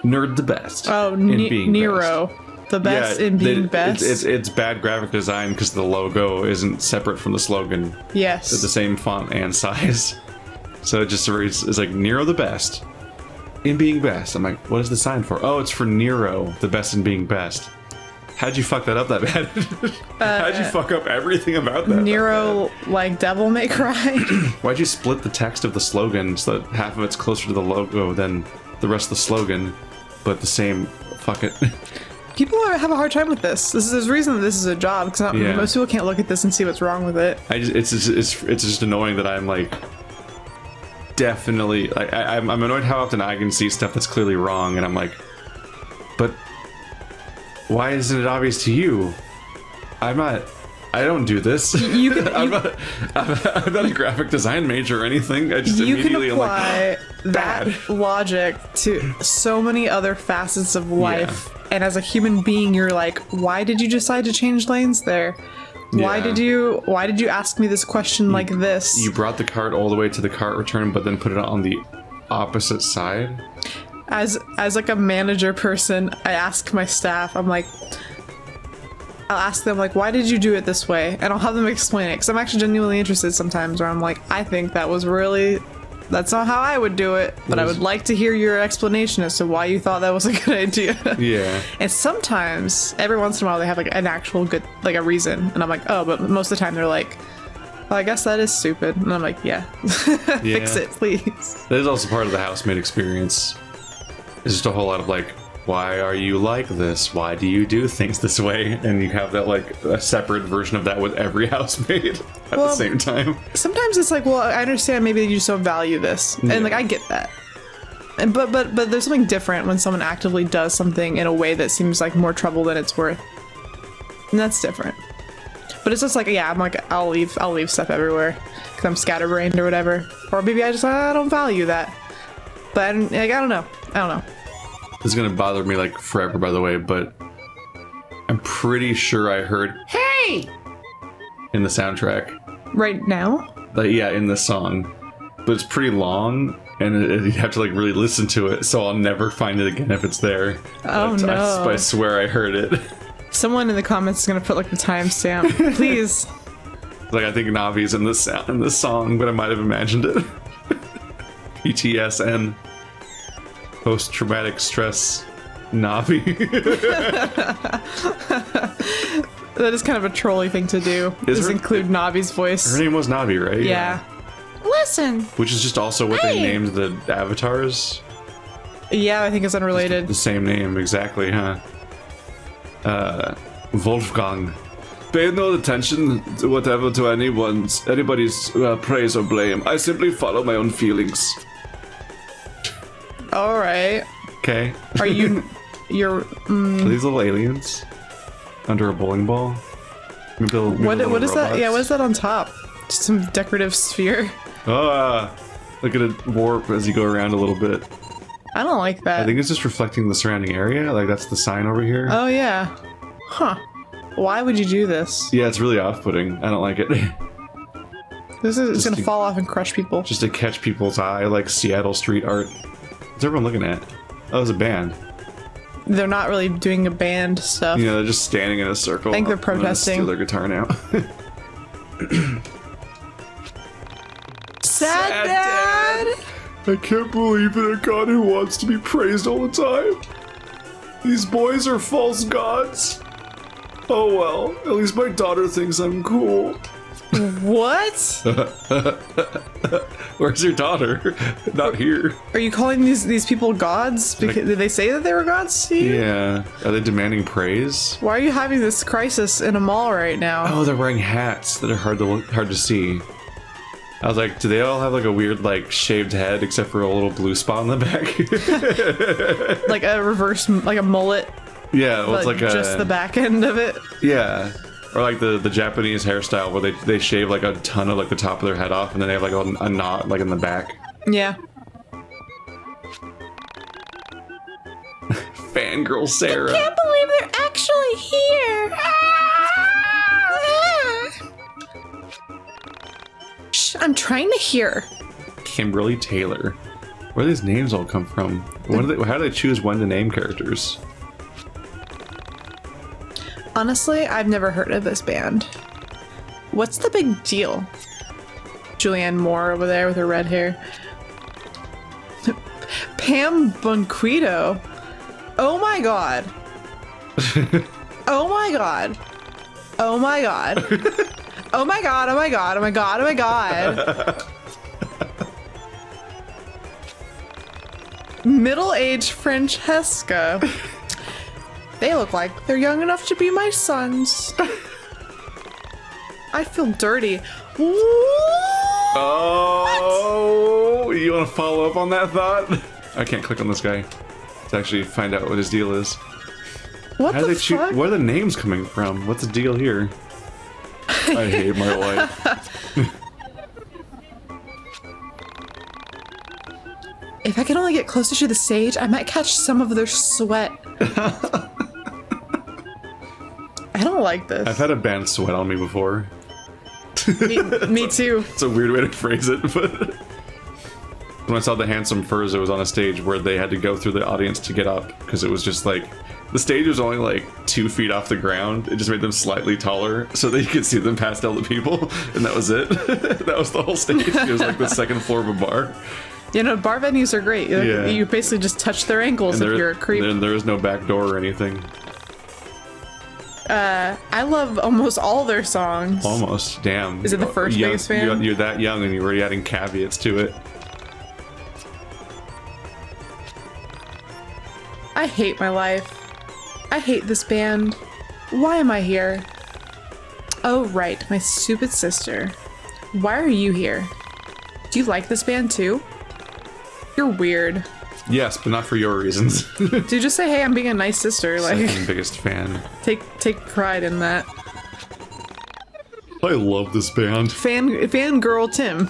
Speaker 1: Nerd the best.
Speaker 2: Oh,
Speaker 1: in being
Speaker 2: Nero.
Speaker 1: best.
Speaker 2: The best in being best.
Speaker 1: It's bad graphic design because the logo isn't separate from the slogan.
Speaker 2: Yes.
Speaker 1: It's the same font and size. So it just reads, it's like Nero the best in being best. I'm like, what is the sign for? Oh, it's for Nero, the best in being best. How'd you fuck that up that bad? How'd you fuck up everything about that?
Speaker 2: Nero, like Devil May Cry.
Speaker 1: Why'd you split the text of the slogan so that half of it's closer to the logo than the rest of the slogan, but the same? Fuck it.
Speaker 2: People have a hard time with this. There's a reason that this is a job, because most people can't look at this and see what's wrong with it.
Speaker 1: It's just annoying that I'm like, definitely, like, I'm annoyed how often I can see stuff that's clearly wrong, and I'm like, but why isn't it obvious to you? I don't do this. I'm not a graphic design major or anything. I just immediately am like,
Speaker 2: that logic to so many other facets of life. And as a human being, you're like, why did you decide to change lanes there? Why did you ask me this question like this?
Speaker 1: You brought the cart all the way to the cart return, but then put it on the opposite side?
Speaker 2: As like a manager person, I ask my staff, I'll ask them, like, why did you do it this way? And I'll have them explain it, because I'm actually genuinely interested sometimes, where I'm like, I think that's not how I would do it, but I would like to hear your explanation as to why you thought that was a good idea. Yeah. And sometimes, every once in a while, they have like an actual good, like a reason, and I'm like, oh, but most of the time they're like, well, I guess that is stupid. And I'm like, yeah. Fix it, please.
Speaker 1: That is also part of the housemaid experience. It's just a whole lot of like, why are you like this? Why do you do things this way? And you have that like a separate version of that with every housemaid at the same time.
Speaker 2: Sometimes it's like, well, I understand maybe you just don't value this. And like, I get that. And, but there's something different when someone actively does something in a way that seems like more trouble than it's worth. And that's different. But it's just like, yeah, I'm like, I'll leave stuff everywhere because I'm scatterbrained or whatever. Or maybe I don't value that. But like, I don't know.
Speaker 1: This is gonna bother me like forever, by the way, but I'm pretty sure I heard "Hey" in the soundtrack.
Speaker 2: Right now?
Speaker 1: Like, yeah, in the song, but it's pretty long, and you have to like really listen to it. So I'll never find it again if it's there.
Speaker 2: Oh no!
Speaker 1: I swear I heard it.
Speaker 2: Someone in the comments is gonna put like the timestamp, please.
Speaker 1: Like I think Navi's in this song, but I might have imagined it. PTSN. Post-traumatic stress. Navi.
Speaker 2: That is kind of a trolly thing to do. Just include Navi's voice.
Speaker 1: Her name was Navi, right?
Speaker 2: Yeah. Listen.
Speaker 1: Which is just also what they named the avatars.
Speaker 2: Yeah, I think it's unrelated.
Speaker 1: The same name, exactly, huh? Wolfgang. Pay no attention to whatever to anybody's praise or blame. I simply follow my own feelings.
Speaker 2: All right.
Speaker 1: Okay.
Speaker 2: Are you? You're.
Speaker 1: Are these little aliens under a bowling ball? Maybe
Speaker 2: What is
Speaker 1: robots?
Speaker 2: that? Yeah, what is that on top? Just some decorative sphere.
Speaker 1: Look at it warp as you go around a little bit.
Speaker 2: I don't like that.
Speaker 1: I think it's just reflecting the surrounding area. Like that's the sign over here.
Speaker 2: Oh yeah. Huh. Why would you do this?
Speaker 1: Yeah, it's really off-putting. I don't like it.
Speaker 2: This is gonna fall off and crush people.
Speaker 1: Just to catch people's eye, like Seattle street art. What's everyone looking at? Oh, it's a band.
Speaker 2: They're not really doing a band stuff.
Speaker 1: Yeah, they're just standing in a circle.
Speaker 2: I think they're
Speaker 1: I'm gonna
Speaker 2: protesting.
Speaker 1: steal their guitar now.
Speaker 2: Sad Dad!
Speaker 1: I can't believe in a god who wants to be praised all the time. These boys are false gods. Oh well, at least my daughter thinks I'm cool.
Speaker 2: What?
Speaker 1: Where's your daughter? Not here.
Speaker 2: Are you calling these people gods? Because did they say that they were gods to you?
Speaker 1: Yeah. Are they demanding praise?
Speaker 2: Why are you having this crisis in a mall right now?
Speaker 1: Oh, they're wearing hats that are hard to see. I was like, do they all have like a weird like shaved head except for a little blue spot on the back?
Speaker 2: Like a reverse, like a mullet.
Speaker 1: Yeah, well, it's
Speaker 2: Like
Speaker 1: like
Speaker 2: just the back end of it.
Speaker 1: Yeah. Or like the Japanese hairstyle where they shave like a ton of like the top of their head off and then they have like a knot like in the back.
Speaker 2: Yeah.
Speaker 1: Fangirl Sarah.
Speaker 2: I can't believe they're actually here. Shh, I'm trying to hear.
Speaker 1: Kimberly Taylor. Where do these names all come from? How do they choose when to name characters?
Speaker 2: Honestly, I've never heard of this band. What's the big deal? Julianne Moore over there with her red hair. Pam Bonquito. Oh my god. Oh my god. Oh my god. Oh my god, oh my god, oh my god, oh my god. Middle-aged Francesca. They look like they're young enough to be my sons. I feel dirty.
Speaker 1: Oh, you want to follow up on that thought? I can't click on this guy to actually find out what his deal is.
Speaker 2: What
Speaker 1: How do
Speaker 2: the
Speaker 1: they choose?
Speaker 2: fuck?
Speaker 1: Where are the names coming from? What's the deal here? I hate my life.
Speaker 2: If I could only get closer to the stage, I might catch some of their sweat. I don't like this.
Speaker 1: I've had a band sweat on me before.
Speaker 2: Me too.
Speaker 1: It's a weird way to phrase it, but when I saw the Handsome Furs, it was on a stage where they had to go through the audience to get up because it was just like the stage was only like 2 feet off the ground. It just made them slightly taller so that you could see them past all the people, and that was it. That was the whole stage. It was like the second floor of a bar.
Speaker 2: You know, bar venues are great.
Speaker 1: Yeah.
Speaker 2: You basically just touch their ankles if you're a creep.
Speaker 1: And there is no back door or anything.
Speaker 2: I love almost all their songs.
Speaker 1: Almost. Damn.
Speaker 2: Is it the first biggest fan?
Speaker 1: You're that young and you're already adding caveats to it.
Speaker 2: I hate my life. I hate this band. Why am I here? Oh, right, my stupid sister. Why are you here? Do you like this band too? You're weird.
Speaker 1: Yes, but not for your reasons.
Speaker 2: Dude, just say, hey, I'm being a nice sister. Like,
Speaker 1: Second biggest fan.
Speaker 2: take pride in that.
Speaker 1: I love this band.
Speaker 2: Fangirl Tim.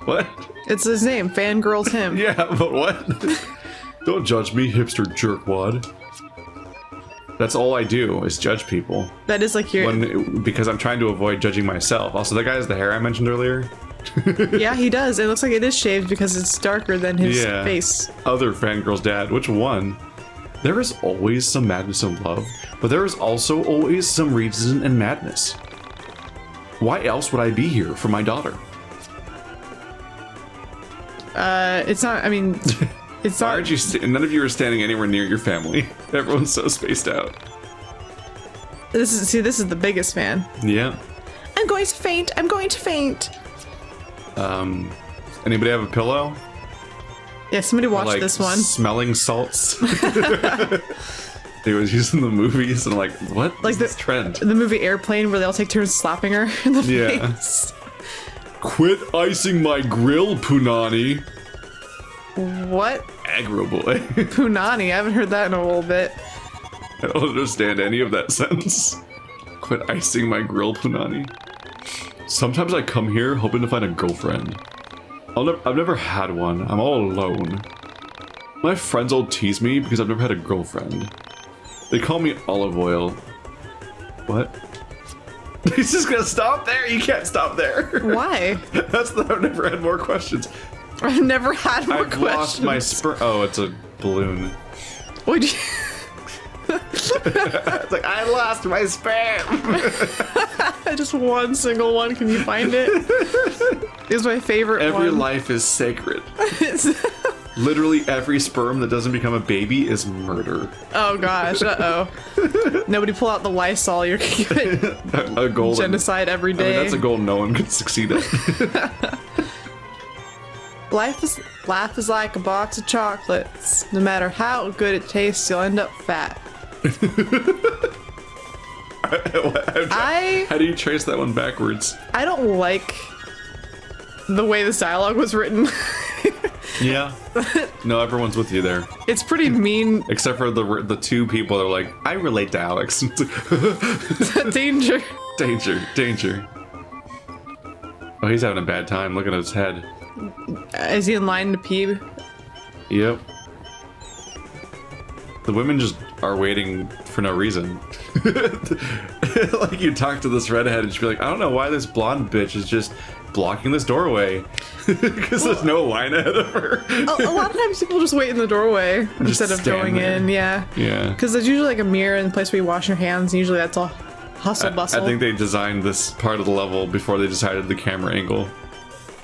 Speaker 1: What?
Speaker 2: It's his name, Fangirl Tim.
Speaker 1: Yeah, but what? Don't judge me, hipster jerkwad. That's all I do, is judge people.
Speaker 2: That is like your...
Speaker 1: Because I'm trying to avoid judging myself. Also, that guy has the hair I mentioned earlier.
Speaker 2: Yeah, he does. It looks like it is shaved because it's darker than his face.
Speaker 1: Other fangirl's dad. Which one? There is always some madness and love, but there is also always some reason and madness. Why else would I be here for my daughter?
Speaker 2: It's not. I mean, it's
Speaker 1: Why
Speaker 2: not.
Speaker 1: aren't you? None of you are standing anywhere near your family. Everyone's so spaced out.
Speaker 2: This is the biggest fan.
Speaker 1: Yeah.
Speaker 2: I'm going to faint. I'm going to faint.
Speaker 1: Anybody have a pillow?
Speaker 2: Yeah, somebody watched
Speaker 1: Like
Speaker 2: this one.
Speaker 1: Smelling salts. They was using the movies and like, what?
Speaker 2: Like
Speaker 1: is this trend?
Speaker 2: The movie Airplane, where they all take turns slapping her in the
Speaker 1: Yeah.
Speaker 2: face.
Speaker 1: Quit icing my grill, Punani.
Speaker 2: What?
Speaker 1: Aggro boy.
Speaker 2: Punani? I haven't heard that in a little bit.
Speaker 1: I don't understand any of that sentence. Quit icing my grill, Punani. Sometimes I come here hoping to find a girlfriend. I've never had one. I'm all alone. My friends all tease me because I've never had a girlfriend. They call me olive oil. What? He's just gonna stop there? You can't stop there.
Speaker 2: Why?
Speaker 1: I've never had more questions.
Speaker 2: I've never had more
Speaker 1: I've
Speaker 2: questions.
Speaker 1: lost my sperm. Oh, it's a balloon.
Speaker 2: Would you?
Speaker 1: It's like, I lost my sperm.
Speaker 2: Just one single one. Can you find it? It's my favorite
Speaker 1: Every
Speaker 2: one.
Speaker 1: life is sacred.
Speaker 2: It's-
Speaker 1: Literally every sperm that doesn't become a baby is murder.
Speaker 2: Oh gosh. Nobody pull out the Lysol. You're getting
Speaker 1: A goal.
Speaker 2: genocide every
Speaker 1: I mean,
Speaker 2: day.
Speaker 1: that's a goal no one could succeed at.
Speaker 2: Life is like a box of chocolates. No matter how good it tastes, you'll end up fat.
Speaker 1: How do you trace that one backwards?
Speaker 2: I don't like the way this dialogue was written.
Speaker 1: Yeah. No, everyone's with you there.
Speaker 2: It's pretty mean.
Speaker 1: Except for the two people that are like, I relate to Alex.
Speaker 2: Danger.
Speaker 1: Danger. Oh, he's having a bad time. Look at his head.
Speaker 2: Is he in line to pee?
Speaker 1: Yep. The women just are waiting for no reason. Like, you talk to this redhead and she'd be like, I don't know why this blonde bitch is just blocking this doorway. Because there's no line ahead of her.
Speaker 2: A lot of times people just wait in the doorway instead of
Speaker 1: stand
Speaker 2: going
Speaker 1: there.
Speaker 2: in. Yeah.
Speaker 1: Yeah.
Speaker 2: Because there's usually like a mirror and a place where you wash your hands. And usually that's all hustle bustle.
Speaker 1: I think they designed this part of the level before they decided the camera angle.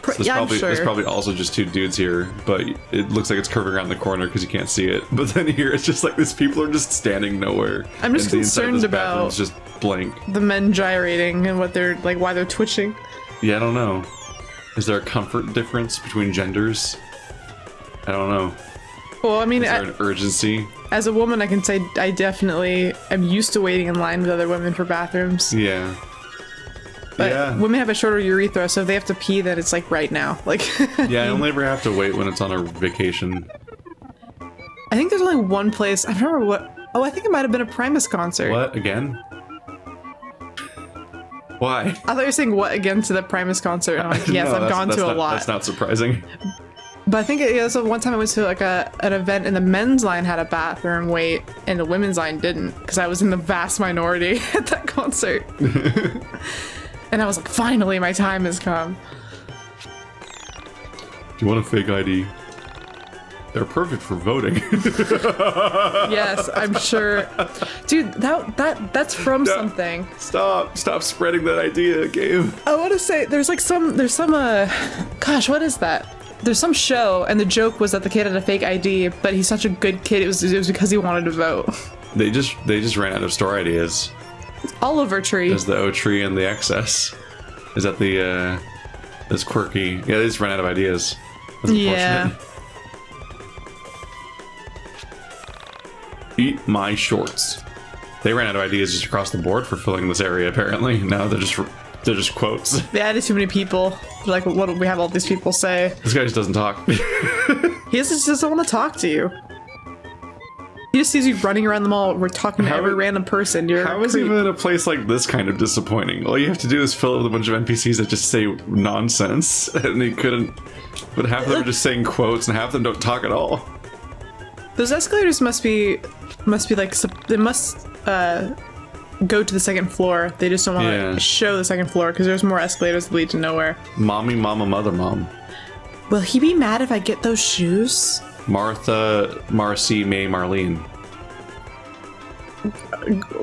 Speaker 1: So
Speaker 2: yeah, I'm sure.
Speaker 1: There's probably also just two dudes here, but it looks like it's curving around the corner because you can't see it. But then here it's just like these people are just standing nowhere.
Speaker 2: I'm just
Speaker 1: and the inside of
Speaker 2: concerned
Speaker 1: this bathroom's
Speaker 2: about
Speaker 1: just blank.
Speaker 2: the men gyrating and what they're like, why they're twitching.
Speaker 1: Yeah, I don't know. Is there a comfort difference between genders? I don't know.
Speaker 2: Well, I mean,
Speaker 1: Is there an urgency?
Speaker 2: as a woman, I can say I definitely am used to waiting in line with other women for bathrooms.
Speaker 1: Yeah.
Speaker 2: But
Speaker 1: yeah.
Speaker 2: women have a shorter urethra, so if they have to pee, then it's like right now. Like,
Speaker 1: Yeah, I only ever have to wait when it's on a vacation.
Speaker 2: I think there's only one place. I don't remember what. Oh, I think it might have been a Primus concert.
Speaker 1: What? Again? Why?
Speaker 2: I thought you were saying what again to the Primus concert. And I'm like, yes,
Speaker 1: No,
Speaker 2: I've gone to a lot.
Speaker 1: That's not surprising.
Speaker 2: But I think so one time I went to like an event and the men's line had a bathroom wait and the women's line didn't because I was in the vast minority at that concert. And I was like, finally, my time has come.
Speaker 1: Do you want a fake ID? They're perfect for voting.
Speaker 2: Yes, I'm sure. Dude, that's from something.
Speaker 1: Stop spreading that idea, Gabe.
Speaker 2: I want to say there's some gosh, what is that? There's some show and the joke was that the kid had a fake ID, but he's such a good kid. It was because he wanted to vote.
Speaker 1: They just ran out of store ideas.
Speaker 2: Oliver Tree.
Speaker 1: There's the O tree and the excess. Is that the this quirky? Yeah, they just ran out of ideas. That's
Speaker 2: Yeah.
Speaker 1: unfortunate. Eat my shorts. They ran out of ideas just across the board for filling this area. Apparently, now they're just quotes.
Speaker 2: They added too many people. They're like, what do we have all these people say?
Speaker 1: This guy just doesn't talk.
Speaker 2: He just doesn't want to talk to you. He just sees you running around the mall. We're talking to
Speaker 1: How
Speaker 2: every
Speaker 1: is-
Speaker 2: random person. You're
Speaker 1: How
Speaker 2: a
Speaker 1: is
Speaker 2: creep.
Speaker 1: even a place like this kind of disappointing? All you have to do is fill it with a bunch of NPCs that just say nonsense, and they couldn't. But half of them are just saying quotes, and half of them don't talk at all.
Speaker 2: Those escalators must be like they must go to the second floor. They just don't want to
Speaker 1: Yeah.
Speaker 2: show the second floor because there's more escalators that lead to nowhere.
Speaker 1: Mommy, mama, mother, mom.
Speaker 2: Will he be mad if I get those shoes?
Speaker 1: Martha, Marcy, May, Marlene.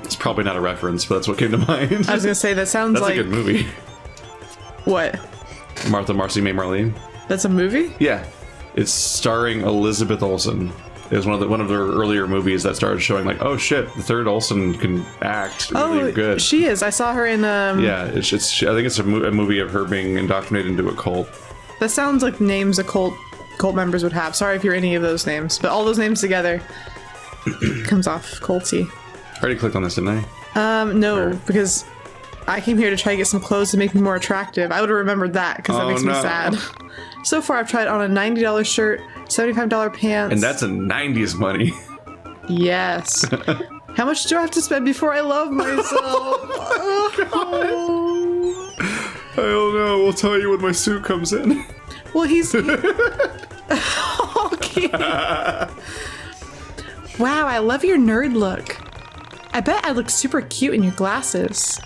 Speaker 1: It's probably not a reference, but that's what came to mind.
Speaker 2: I was gonna say that sounds
Speaker 1: That's
Speaker 2: like
Speaker 1: a good movie.
Speaker 2: what?
Speaker 1: Martha, Marcy, May, Marlene.
Speaker 2: That's a movie?
Speaker 1: Yeah. It's starring Elizabeth Olsen. It was one of their earlier movies that started showing like, oh shit, the third Olsen can act really good.
Speaker 2: She is. I saw her in.
Speaker 1: Yeah, I think it's a movie of her being indoctrinated into a cult.
Speaker 2: That sounds like names a cult members would have. Sorry if you're any of those names, but all those names together comes off culty.
Speaker 1: I already clicked on this, didn't I?
Speaker 2: No, because I came here to try to get some clothes to make me more attractive. I would have rememred that because that makes me sad. So far, I've tried on a $90 shirt, $75 pants.
Speaker 1: And that's a 90s money.
Speaker 2: Yes. How much do I have to spend before I love myself?
Speaker 1: I don't know. We'll tell you when my suit comes in.
Speaker 2: Well, he's... Okay. Wow, I love your nerd look. I bet I look super cute in your glasses.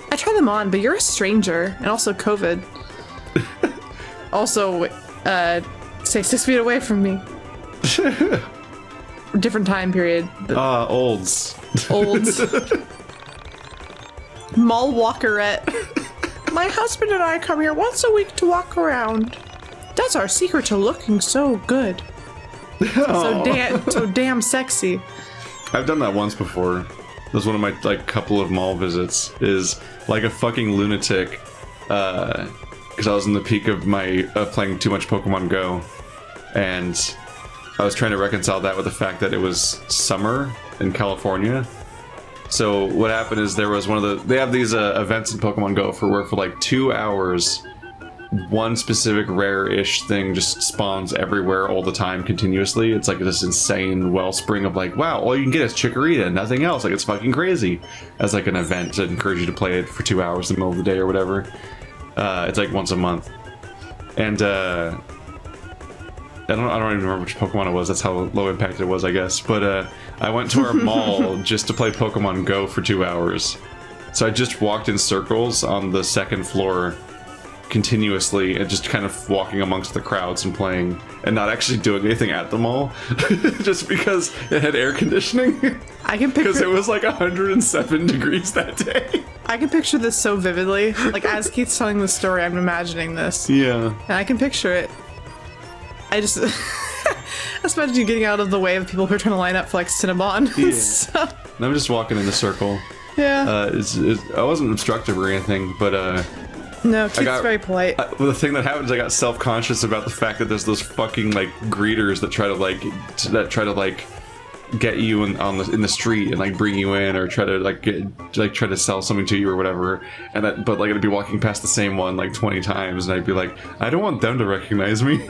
Speaker 2: I try them on, but you're a stranger, and also COVID. Also, stay 6 feet away from me. Different time period.
Speaker 1: Olds.
Speaker 2: Olds. Mall walkerette. My husband and I come here once a week to walk around. That's our secret to looking so good. So damn sexy.
Speaker 1: I've done that once before. That was one of my like couple of mall visits. Is like a fucking lunatic. Because I was in the peak of my playing too much Pokemon Go, and I was trying to reconcile that with the fact that it was summer in California. So what happened is there was they have these events in Pokemon Go for like 2 hours. One specific rare-ish thing just spawns everywhere all the time continuously. It's like this insane wellspring of like, wow, all you can get is Chikorita, nothing else. Like, it's fucking crazy. As like an event to encourage you to play it for 2 hours in the middle of the day or whatever. It's like once a month. And I don't even remember which Pokemon it was. That's how low impact it was, I guess. But I went to our mall just to play Pokemon Go for 2 hours. So I just walked in circles on the second floor continuously and just kind of walking amongst the crowds and playing and not actually doing anything at the mall just because it had air conditioning.
Speaker 2: I can picture
Speaker 1: because it was like 107 degrees that day.
Speaker 2: I can picture this so vividly. Like, as Keith's telling the story, I'm imagining this.
Speaker 1: Yeah.
Speaker 2: And I can picture it. I just imagine you getting out of the way of people who are trying to line up for like Cinnabon.
Speaker 1: Yeah.
Speaker 2: So,
Speaker 1: And I'm just walking in a circle.
Speaker 2: yeah.
Speaker 1: I wasn't obstructive or anything, but
Speaker 2: No, Keith's very polite.
Speaker 1: Well, the thing that happens, I got self-conscious about the fact that there's those fucking like greeters that try to get you in the street and like bring you in or try to sell something to you or whatever. But like I'd be walking past the same one like 20 times, and I'd be like, I don't want them to recognize me.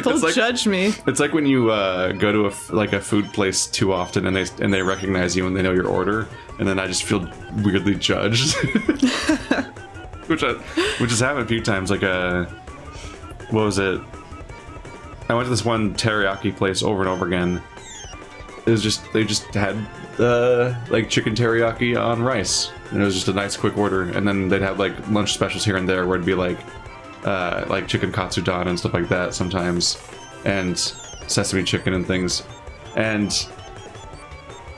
Speaker 2: Don't judge me.
Speaker 1: It's like when you go to a food place too often and they recognize you and they know your order, and then I just feel weirdly judged. Which has happened a few times. Like what was it? I went to this one teriyaki place over and over again. It was just they just had like chicken teriyaki on rice, and it was just a nice quick order. And then they'd have like lunch specials here and there where it'd be like chicken katsudon and stuff like that sometimes, and sesame chicken and things. And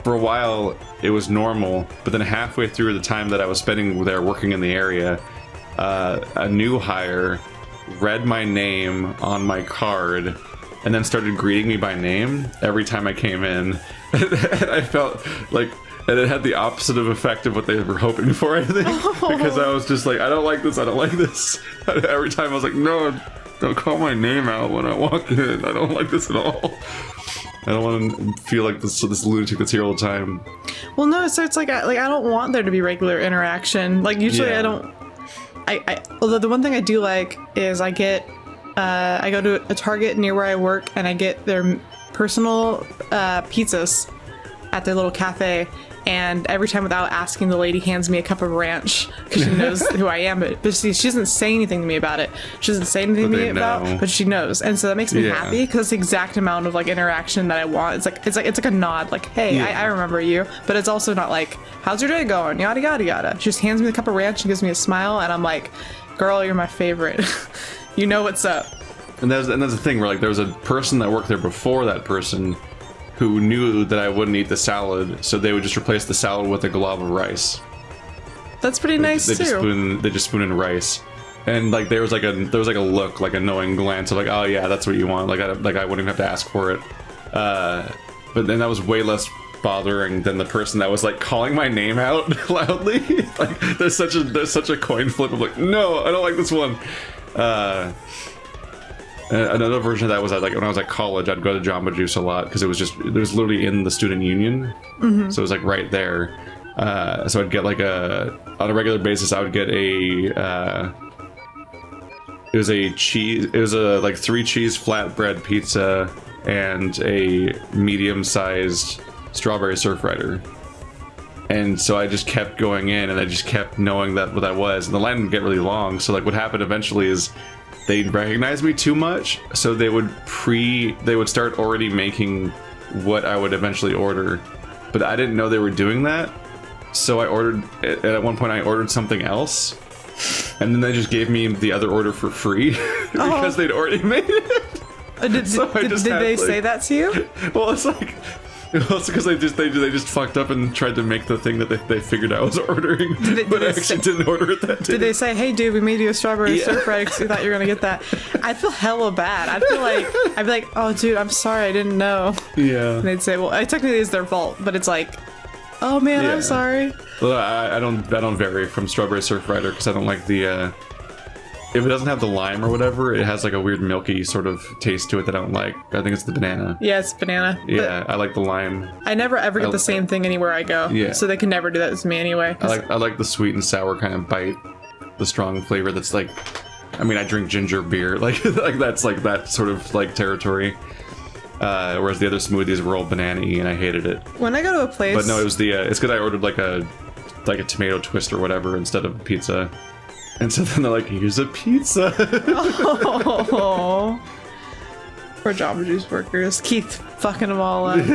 Speaker 1: for a while it was normal, but then halfway through the time that I was spending there working in the area, a new hire read my name on my card and then started greeting me by name every time I came in. And I felt like, and it had the opposite of effect of what they were hoping for, I think. Because I was just like, I don't like this, I don't like this. Every time I was like, no, don't call my name out when I walk in. I don't like this at all. I don't want to feel like this lunatic that's here all the time.
Speaker 2: Well, no, so it's like I don't want there to be regular interaction. Like, usually
Speaker 1: Yeah.
Speaker 2: I don't. Although the one thing I do like is I go to a Target near where I work and I get their personal pizzas at their little cafe, and every time without asking, the lady hands me a cup of ranch because she knows who I am, but she doesn't say anything to me about it. She doesn't say anything to me about, but she knows, and so that makes me happy because it's the exact amount of like interaction that I want. It's like a nod, like, hey, I remember you, but it's also not like, how's your day going, yada yada yada. She just hands me the cup of ranch and gives me a smile, and I'm like, girl, you're my favorite. You know what's up.
Speaker 1: And that's the thing where like there was a person that worked there before that person who knew that I wouldn't eat the salad, so they would just replace the salad with a glob of rice.
Speaker 2: That's pretty nice too.
Speaker 1: They just spoon in rice. And like there was like a look, like a knowing glance of like, oh yeah, that's what you want. Like I wouldn't have to ask for it. But then that was way less bothering than the person that was like calling my name out loudly. Like there's such a coin flip of like, no, I don't like this one. Another version of that was like when I was at college, I'd go to Jamba Juice a lot because it was literally in the student union, so it was like right there. So I'd get like on a regular basis, I would get it was a like 3 cheese flatbread pizza and a medium-sized strawberry surf rider. And so I just kept going in, and I just kept knowing that what that was. And the line would get really long. So like what happened eventually is they'd recognize me too much, so they would start already making what I would eventually order. But I didn't know they were doing that. So at one point I ordered something else, and then they just gave me the other order for free because they'd already made it.
Speaker 2: Did they say that to you?
Speaker 1: Well, it's because they just fucked up and tried to make the thing that they figured I was ordering, but I actually didn't order it that day.
Speaker 2: Did they say, "Hey, dude, we made you a strawberry surf rider because we thought you were gonna get that"? I'd feel hella bad. I'd be like, "Oh, dude, I'm sorry, I didn't know." Yeah. And they'd say, "Well, technically it's their fault," but it's like, "Oh man, I'm sorry."
Speaker 1: Well, I don't vary from strawberry surf rider because I don't like the. If it doesn't have the lime or whatever, it has like a weird milky sort of taste to it that I don't like. I think it's the banana.
Speaker 2: Yeah, it's banana.
Speaker 1: Yeah, I like the lime.
Speaker 2: I never ever get the same thing anywhere I go. Yeah. So they can never do that to me anyway.
Speaker 1: I like the sweet and sour kind of bite, the strong flavor that's like, I mean, I drink ginger beer, like that's like that sort of like territory. Whereas the other smoothies were all banana-y and I hated it.
Speaker 2: When I go to a place,
Speaker 1: but no, it was it's because I ordered like a tomato twist or whatever instead of a pizza. And so then they're like, here's a pizza.
Speaker 2: Oh. Poor Jamba Juice workers. Keith fucking them all up.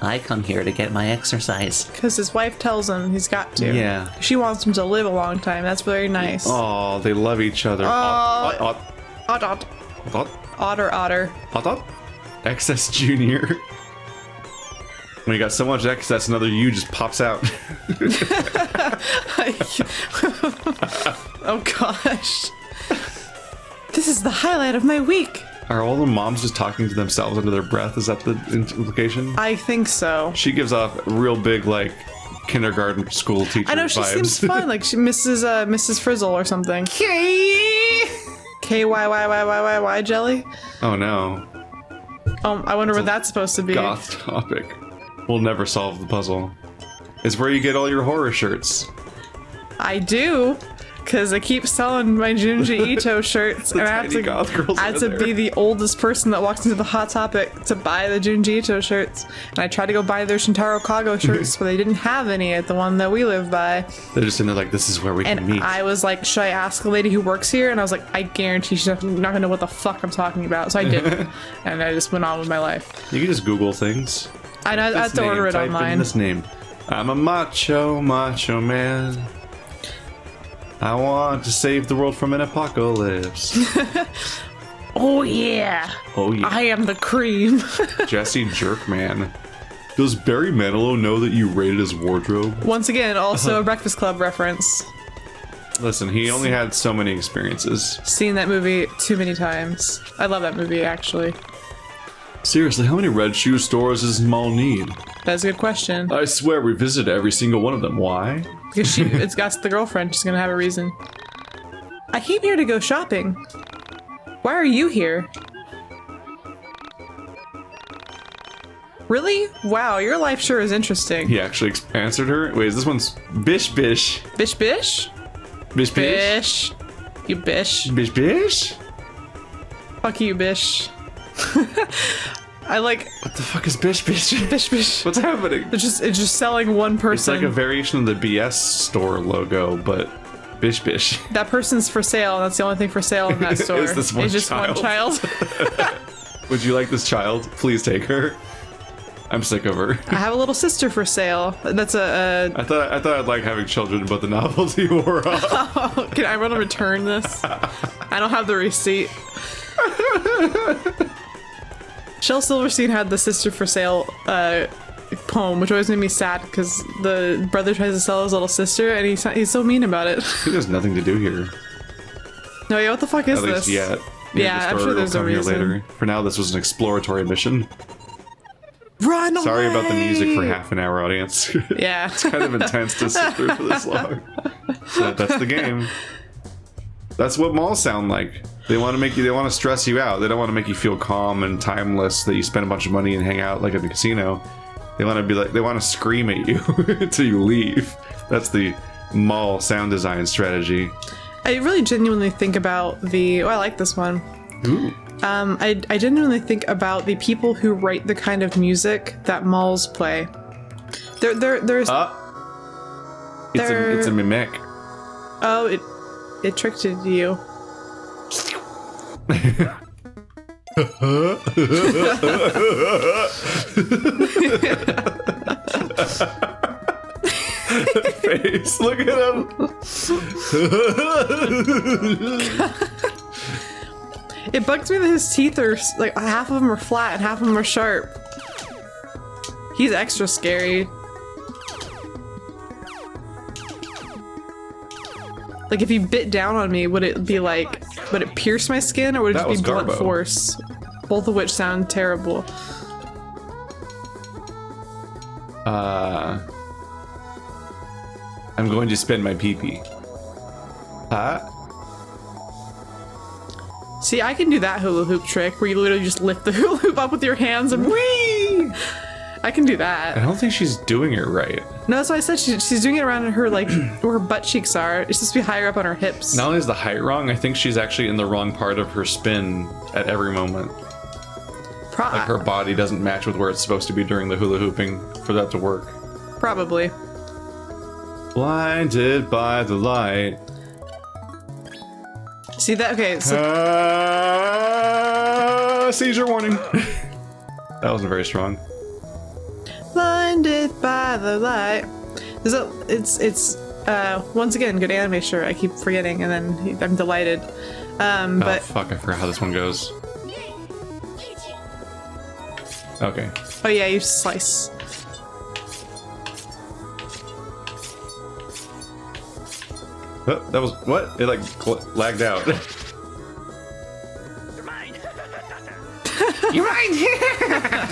Speaker 3: I come here to get my exercise.
Speaker 2: Because his wife tells him he's got to.
Speaker 1: Yeah.
Speaker 2: She wants him to live a long time. That's very nice.
Speaker 1: Oh, they love each other.
Speaker 2: Otter.
Speaker 1: Excess Junior. When you got so much excess, another U just pops out.
Speaker 2: Oh gosh. This is the highlight of my week.
Speaker 1: Are all the moms just talking to themselves under their breath? Is that the implication?
Speaker 2: I think so.
Speaker 1: She gives off real big, like, kindergarten school teacher vibes.
Speaker 2: I know, she seems fun. Like, she Mrs. Frizzle or something. K-Y-Y-Y-Y-Y-Y jelly?
Speaker 1: Oh, no.
Speaker 2: I wonder what that's supposed to be.
Speaker 1: Goth topic. We'll never solve the puzzle. It's where you get all your horror shirts.
Speaker 2: I do, because I keep selling my Junji Ito shirts, and I have to be the oldest person that walks into the Hot Topic to buy the Junji Ito shirts. And I tried to go buy their Shintaro Kago shirts, but they didn't have any at the one that we live by.
Speaker 1: They're just in there like, this is where we can meet.
Speaker 2: And I was like, should I ask a lady who works here? And I was like, I guarantee she's not gonna know what the fuck I'm talking about. So I didn't, and I just went on with my life.
Speaker 1: You can just Google things.
Speaker 2: I have to order it
Speaker 1: Type
Speaker 2: online.
Speaker 1: in this name. I'm a macho man. I want to save the world from an apocalypse.
Speaker 2: Oh yeah.
Speaker 1: Oh yeah.
Speaker 2: I am the cream.
Speaker 1: Jesse Jerkman. Does Barry Manilow know that you raided his wardrobe?
Speaker 2: Once again, also a Breakfast Club reference.
Speaker 1: Listen, he only had so many experiences.
Speaker 2: Seen that movie too many times. I love that movie, actually.
Speaker 1: Seriously, how many red shoe stores does Mall need?
Speaker 2: That's a good question.
Speaker 1: I swear we visited every single one of them. Why?
Speaker 2: Because it's got the girlfriend. She's gonna have a reason. I came here to go shopping. Why are you here? Really? Wow, your life sure is interesting.
Speaker 1: He actually answered her. Wait, is this one's Bish Bish?
Speaker 2: Bish Bish?
Speaker 1: Bish Bish?
Speaker 2: Bish. You bish.
Speaker 1: Bish Bish?
Speaker 2: Fuck you, bish. I like.
Speaker 1: What the fuck is Bish Bish?
Speaker 2: Bish Bish.
Speaker 1: What's happening?
Speaker 2: It's just selling one person.
Speaker 1: It's like a variation of the BS store logo, but Bish Bish.
Speaker 2: That person's for sale. That's the only thing for sale in that store.
Speaker 1: Is this one
Speaker 2: it's just
Speaker 1: child?
Speaker 2: one child.
Speaker 1: Would you like this child? Please take her. I'm sick of her.
Speaker 2: I have a little sister for sale. That's a.
Speaker 1: I thought I'd like having children, but the novelty wore off.
Speaker 2: Oh, can I want to return this? I don't have the receipt. Shel Silverstein had the sister for sale poem, which always made me sad because the brother tries to sell his little sister, and he's so mean about it.
Speaker 1: I think there's nothing to do here.
Speaker 2: No, yeah, what the fuck is
Speaker 1: At
Speaker 2: this?
Speaker 1: least yet. Maybe
Speaker 2: Yeah,
Speaker 1: the
Speaker 2: I'm
Speaker 1: story
Speaker 2: sure
Speaker 1: will
Speaker 2: there's a
Speaker 1: come here
Speaker 2: reason.
Speaker 1: later. For now, this was an exploratory mission.
Speaker 2: Run away!
Speaker 1: Sorry about the music for half an hour, audience.
Speaker 2: Yeah.
Speaker 1: It's kind of intense to sit through for this long. But that's the game. That's what malls sound like. They want to make you. They want to stress you out. They don't want to make you feel calm and timeless. That you spend a bunch of money and hang out like at the casino. They want to be like. They want to scream at you until you leave. That's the mall sound design strategy.
Speaker 2: I really genuinely think about the. Oh, I like this one.
Speaker 1: Ooh.
Speaker 2: I genuinely think about the people who write the kind of music that malls play. There's.
Speaker 1: It's a mimic.
Speaker 2: Oh, it tricked you.
Speaker 1: Face, look at him.
Speaker 2: It bugs me that his teeth are like half of them are flat and half of them are sharp. He's extra scary. Like if he bit down on me, would it pierce my skin, or would it
Speaker 1: That
Speaker 2: just be
Speaker 1: was
Speaker 2: blunt
Speaker 1: Garbo.
Speaker 2: force? Both of which sound terrible.
Speaker 1: I'm going to spend my pee-pee. Huh?
Speaker 2: See, I can do that hula hoop trick where you literally just lift the hula hoop up with your hands and whee! I can do
Speaker 1: I
Speaker 2: that.
Speaker 1: don't think she's doing it right.
Speaker 2: No, that's why I said she's doing it around her, like, where her butt cheeks are. It's supposed to be higher up on her hips.
Speaker 1: Not only is the height wrong, I think she's actually in the wrong part of her spin at every moment. Like her body doesn't match with where it's supposed to be during the hula hooping for that to work.
Speaker 2: Probably.
Speaker 1: Blinded by the light.
Speaker 2: See that? Okay, so
Speaker 1: Seizure warning. That wasn't very strong.
Speaker 2: blinded by the light. It's once again good anime shirt. I keep forgetting, and then I'm delighted.
Speaker 1: Oh
Speaker 2: But
Speaker 1: fuck! I forgot how this one goes. Okay.
Speaker 2: oh yeah, you slice.
Speaker 1: Oh, that was what? It like lagged out.
Speaker 3: You're mine.
Speaker 1: You're right.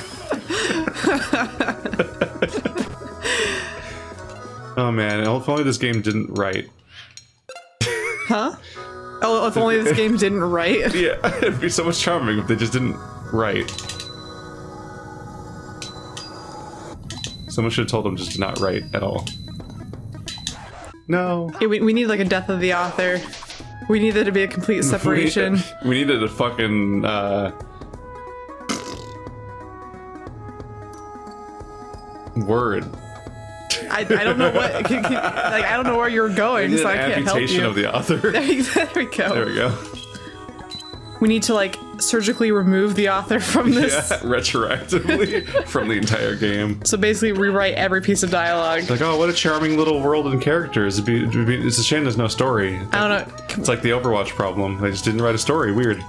Speaker 1: Oh man! If only this game didn't write.
Speaker 2: Huh? Oh, if only this game didn't write.
Speaker 1: Yeah, it'd be so much charming if they just didn't write. Someone should have told them just to not write at all. No.
Speaker 2: Yeah, we need like a death of the author. We need there to be a complete separation.
Speaker 1: We needed a fucking word.
Speaker 2: I don't know what like I don't know where you're going, so I
Speaker 1: an
Speaker 2: can't help
Speaker 1: amputation
Speaker 2: you.
Speaker 1: of the author.
Speaker 2: There we go.
Speaker 1: There we go.
Speaker 2: We need to like surgically remove the author from this.
Speaker 1: Yeah, retroactively from the entire game.
Speaker 2: So basically rewrite every piece of dialogue.
Speaker 1: Like, oh, what a charming little world and characters. It's a shame there's no story.
Speaker 2: I don't know.
Speaker 1: It's like the Overwatch problem. They just didn't write a story. Weird.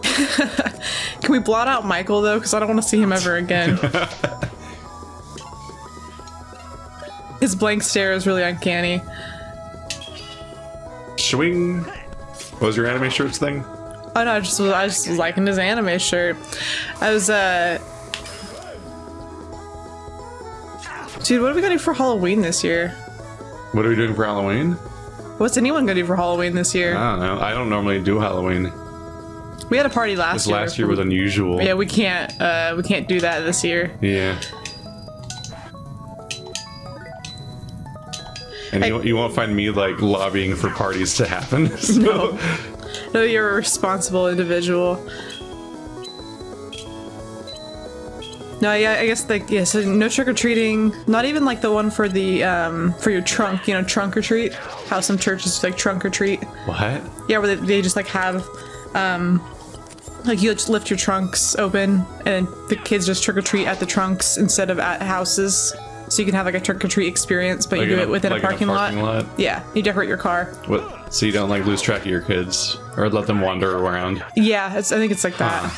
Speaker 2: Can we blot out Michael though? Because I don't want to see him ever again. His blank stare is really uncanny.
Speaker 1: Swing. What was your anime shirts thing?
Speaker 2: Oh no, I just was liking his anime shirt. I was dude, what are we gonna do for Halloween this year?
Speaker 1: What are we doing for Halloween?
Speaker 2: What's anyone gonna do for Halloween this year?
Speaker 1: I don't know. I don't normally do Halloween.
Speaker 2: We had a party
Speaker 1: This
Speaker 2: last year.
Speaker 1: last year was unusual.
Speaker 2: Yeah, we can't do that this year.
Speaker 1: Yeah. And you won't find me like lobbying for parties to happen. So.
Speaker 2: No, you're a responsible individual. No, yeah, I guess like yeah. So no trick or treating. Not even like the one for the for your trunk. You know, trunk or treat. How some churches like trunk or treat.
Speaker 1: What?
Speaker 2: Yeah, where they just like have like you just lift your trunks open and the kids just trick or treat at the trunks instead of at houses. So you can have like a trick or treat experience, but
Speaker 1: Like
Speaker 2: you do
Speaker 1: in
Speaker 2: it within
Speaker 1: like
Speaker 2: a parking lot.
Speaker 1: lot.
Speaker 2: Yeah, you decorate your car.
Speaker 1: What? So you don't like lose track of your kids or let them wander around.
Speaker 2: Yeah, I think it's like that.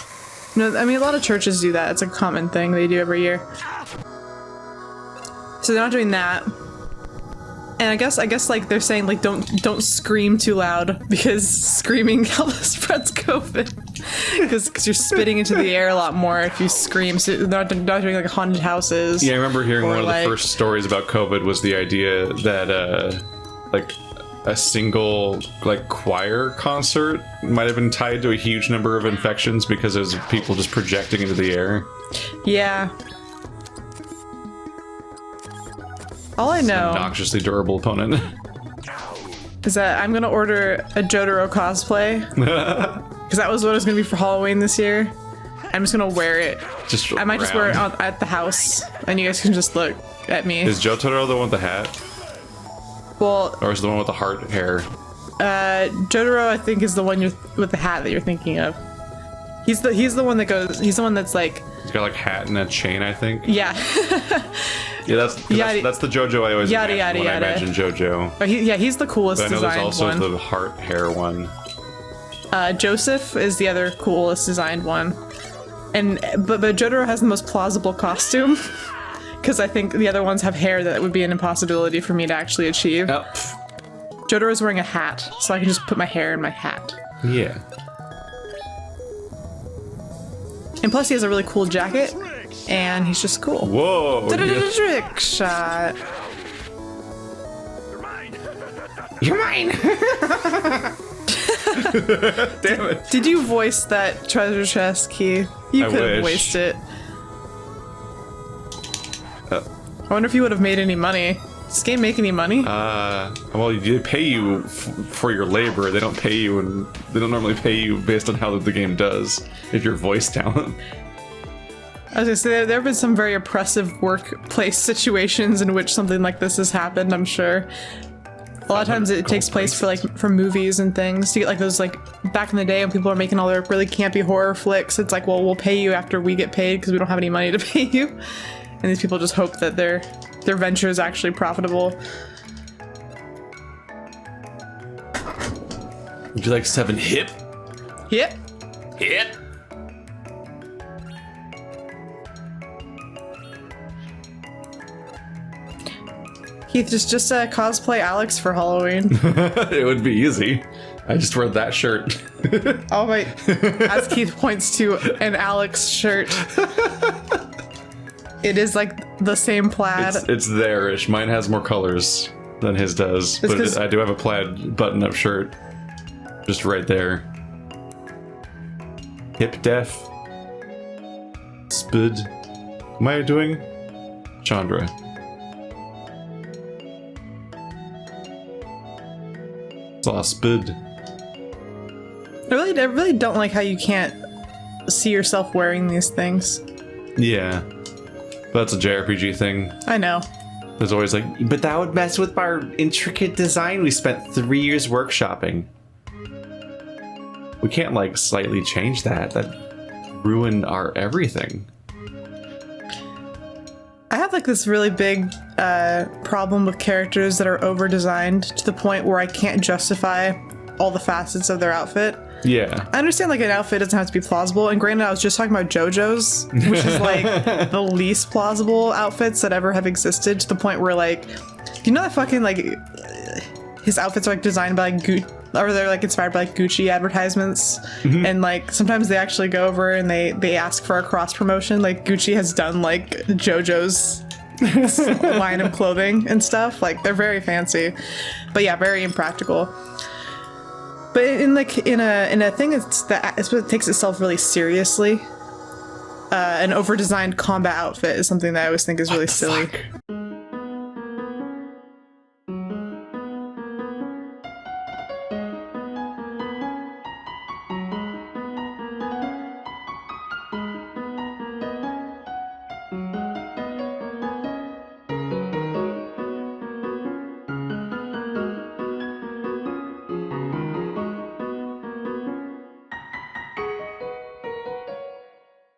Speaker 2: No, I mean, a lot of churches do that. It's a common thing they do every year. So they're not doing that. And I guess like they're saying like don't scream too loud because screaming spreads COVID. Because you're spitting into the air a lot more if you scream. So they're not doing like haunted houses.
Speaker 1: Yeah, I remember hearing one of
Speaker 2: like,
Speaker 1: the first stories about COVID was the idea that like a single like choir concert might have been tied to a huge number of infections because there's people just projecting into the air.
Speaker 2: Yeah. All I know
Speaker 1: Obnoxiously durable opponent.
Speaker 2: is that I'm gonna order a Jotaro cosplay because that was what it was gonna be for Halloween this year. I'm just gonna wear it. I might just wear it at the house, and you guys can just look at me.
Speaker 1: Is Jotaro the one with the hat?
Speaker 2: Well,
Speaker 1: Or is it the one with the heart hair?
Speaker 2: Jotaro, I think, is the one with the hat that you're thinking of. He's the one that goes. He's the one that's like.
Speaker 1: He's got like hat and a chain, I think.
Speaker 2: Yeah.
Speaker 1: Yeah, that's the JoJo I always
Speaker 2: Yada,
Speaker 1: imagine
Speaker 2: yada,
Speaker 1: when I
Speaker 2: yada.
Speaker 1: imagine JoJo.
Speaker 2: Oh, he's the coolest
Speaker 1: But I know
Speaker 2: designed
Speaker 1: there's also
Speaker 2: one.
Speaker 1: the heart hair one.
Speaker 2: Joseph is the other coolest designed one, but Jotaro has the most plausible costume. Because I think the other ones have hair that would be an impossibility for me to actually achieve.
Speaker 1: Oh.
Speaker 2: Jotaro's wearing a hat, so I can just put my hair in my hat.
Speaker 1: Yeah.
Speaker 2: And plus he has a really cool jacket, and he's just cool.
Speaker 1: Whoa.
Speaker 2: Trick shot.
Speaker 3: You're mine.
Speaker 1: Damn it.
Speaker 2: Did you voice that treasure chest, Keith? You
Speaker 1: I
Speaker 2: could have
Speaker 1: wish.
Speaker 2: voiced it. I wonder if you would have made any money. Does this game make any money?
Speaker 1: Well, they pay you for your labor. They don't pay you, and they don't normally pay you based on how the game does. If you're voice talent.
Speaker 2: I was gonna say, there have been some very oppressive workplace situations in which something like this has happened, I'm sure. A lot of times it takes place for movies and things. To get like those, like, back in the day when people are making all their really campy horror flicks, it's like, well, we'll pay you after we get paid because we don't have any money to pay you. And these people just hope that their venture is actually profitable.
Speaker 3: Would you like 7 hip?
Speaker 2: Yep.
Speaker 3: Hip.
Speaker 2: Keith, just cosplay Alex for Halloween.
Speaker 1: It would be easy. I just wear that shirt.
Speaker 2: Oh wait, as Keith points to an Alex shirt. It is like the same plaid.
Speaker 1: It's there-ish. Mine has more colors than his does, but I do have a plaid button-up shirt. Just right there. Hip def. Spud. Am I doing? Chandra. Saw spud.
Speaker 2: I really don't like how you can't see yourself wearing these things.
Speaker 1: Yeah. That's a JRPG thing.
Speaker 2: I know.
Speaker 1: There's always like,
Speaker 3: But that would mess with our intricate design we spent 3 years workshopping.
Speaker 1: we can't like slightly change that. That ruin our everything.
Speaker 2: I have like this really big problem with characters that are over-designed to the point where I can't justify all the facets of their outfit.
Speaker 1: Yeah.
Speaker 2: I understand like an outfit doesn't have to be plausible, and granted I was just talking about JoJo's, which is like the least plausible outfits that ever have existed, to the point where like, you know that fucking like, his outfits are like designed by like or they're like inspired by like Gucci advertisements, and like sometimes they actually go over and they ask for a cross promotion. Like Gucci has done like JoJo's line of clothing and stuff. Like they're very fancy, but yeah, very impractical. But in a thing that takes itself really seriously, an over-designed combat outfit is something that I always think is really silly.
Speaker 1: Fuck.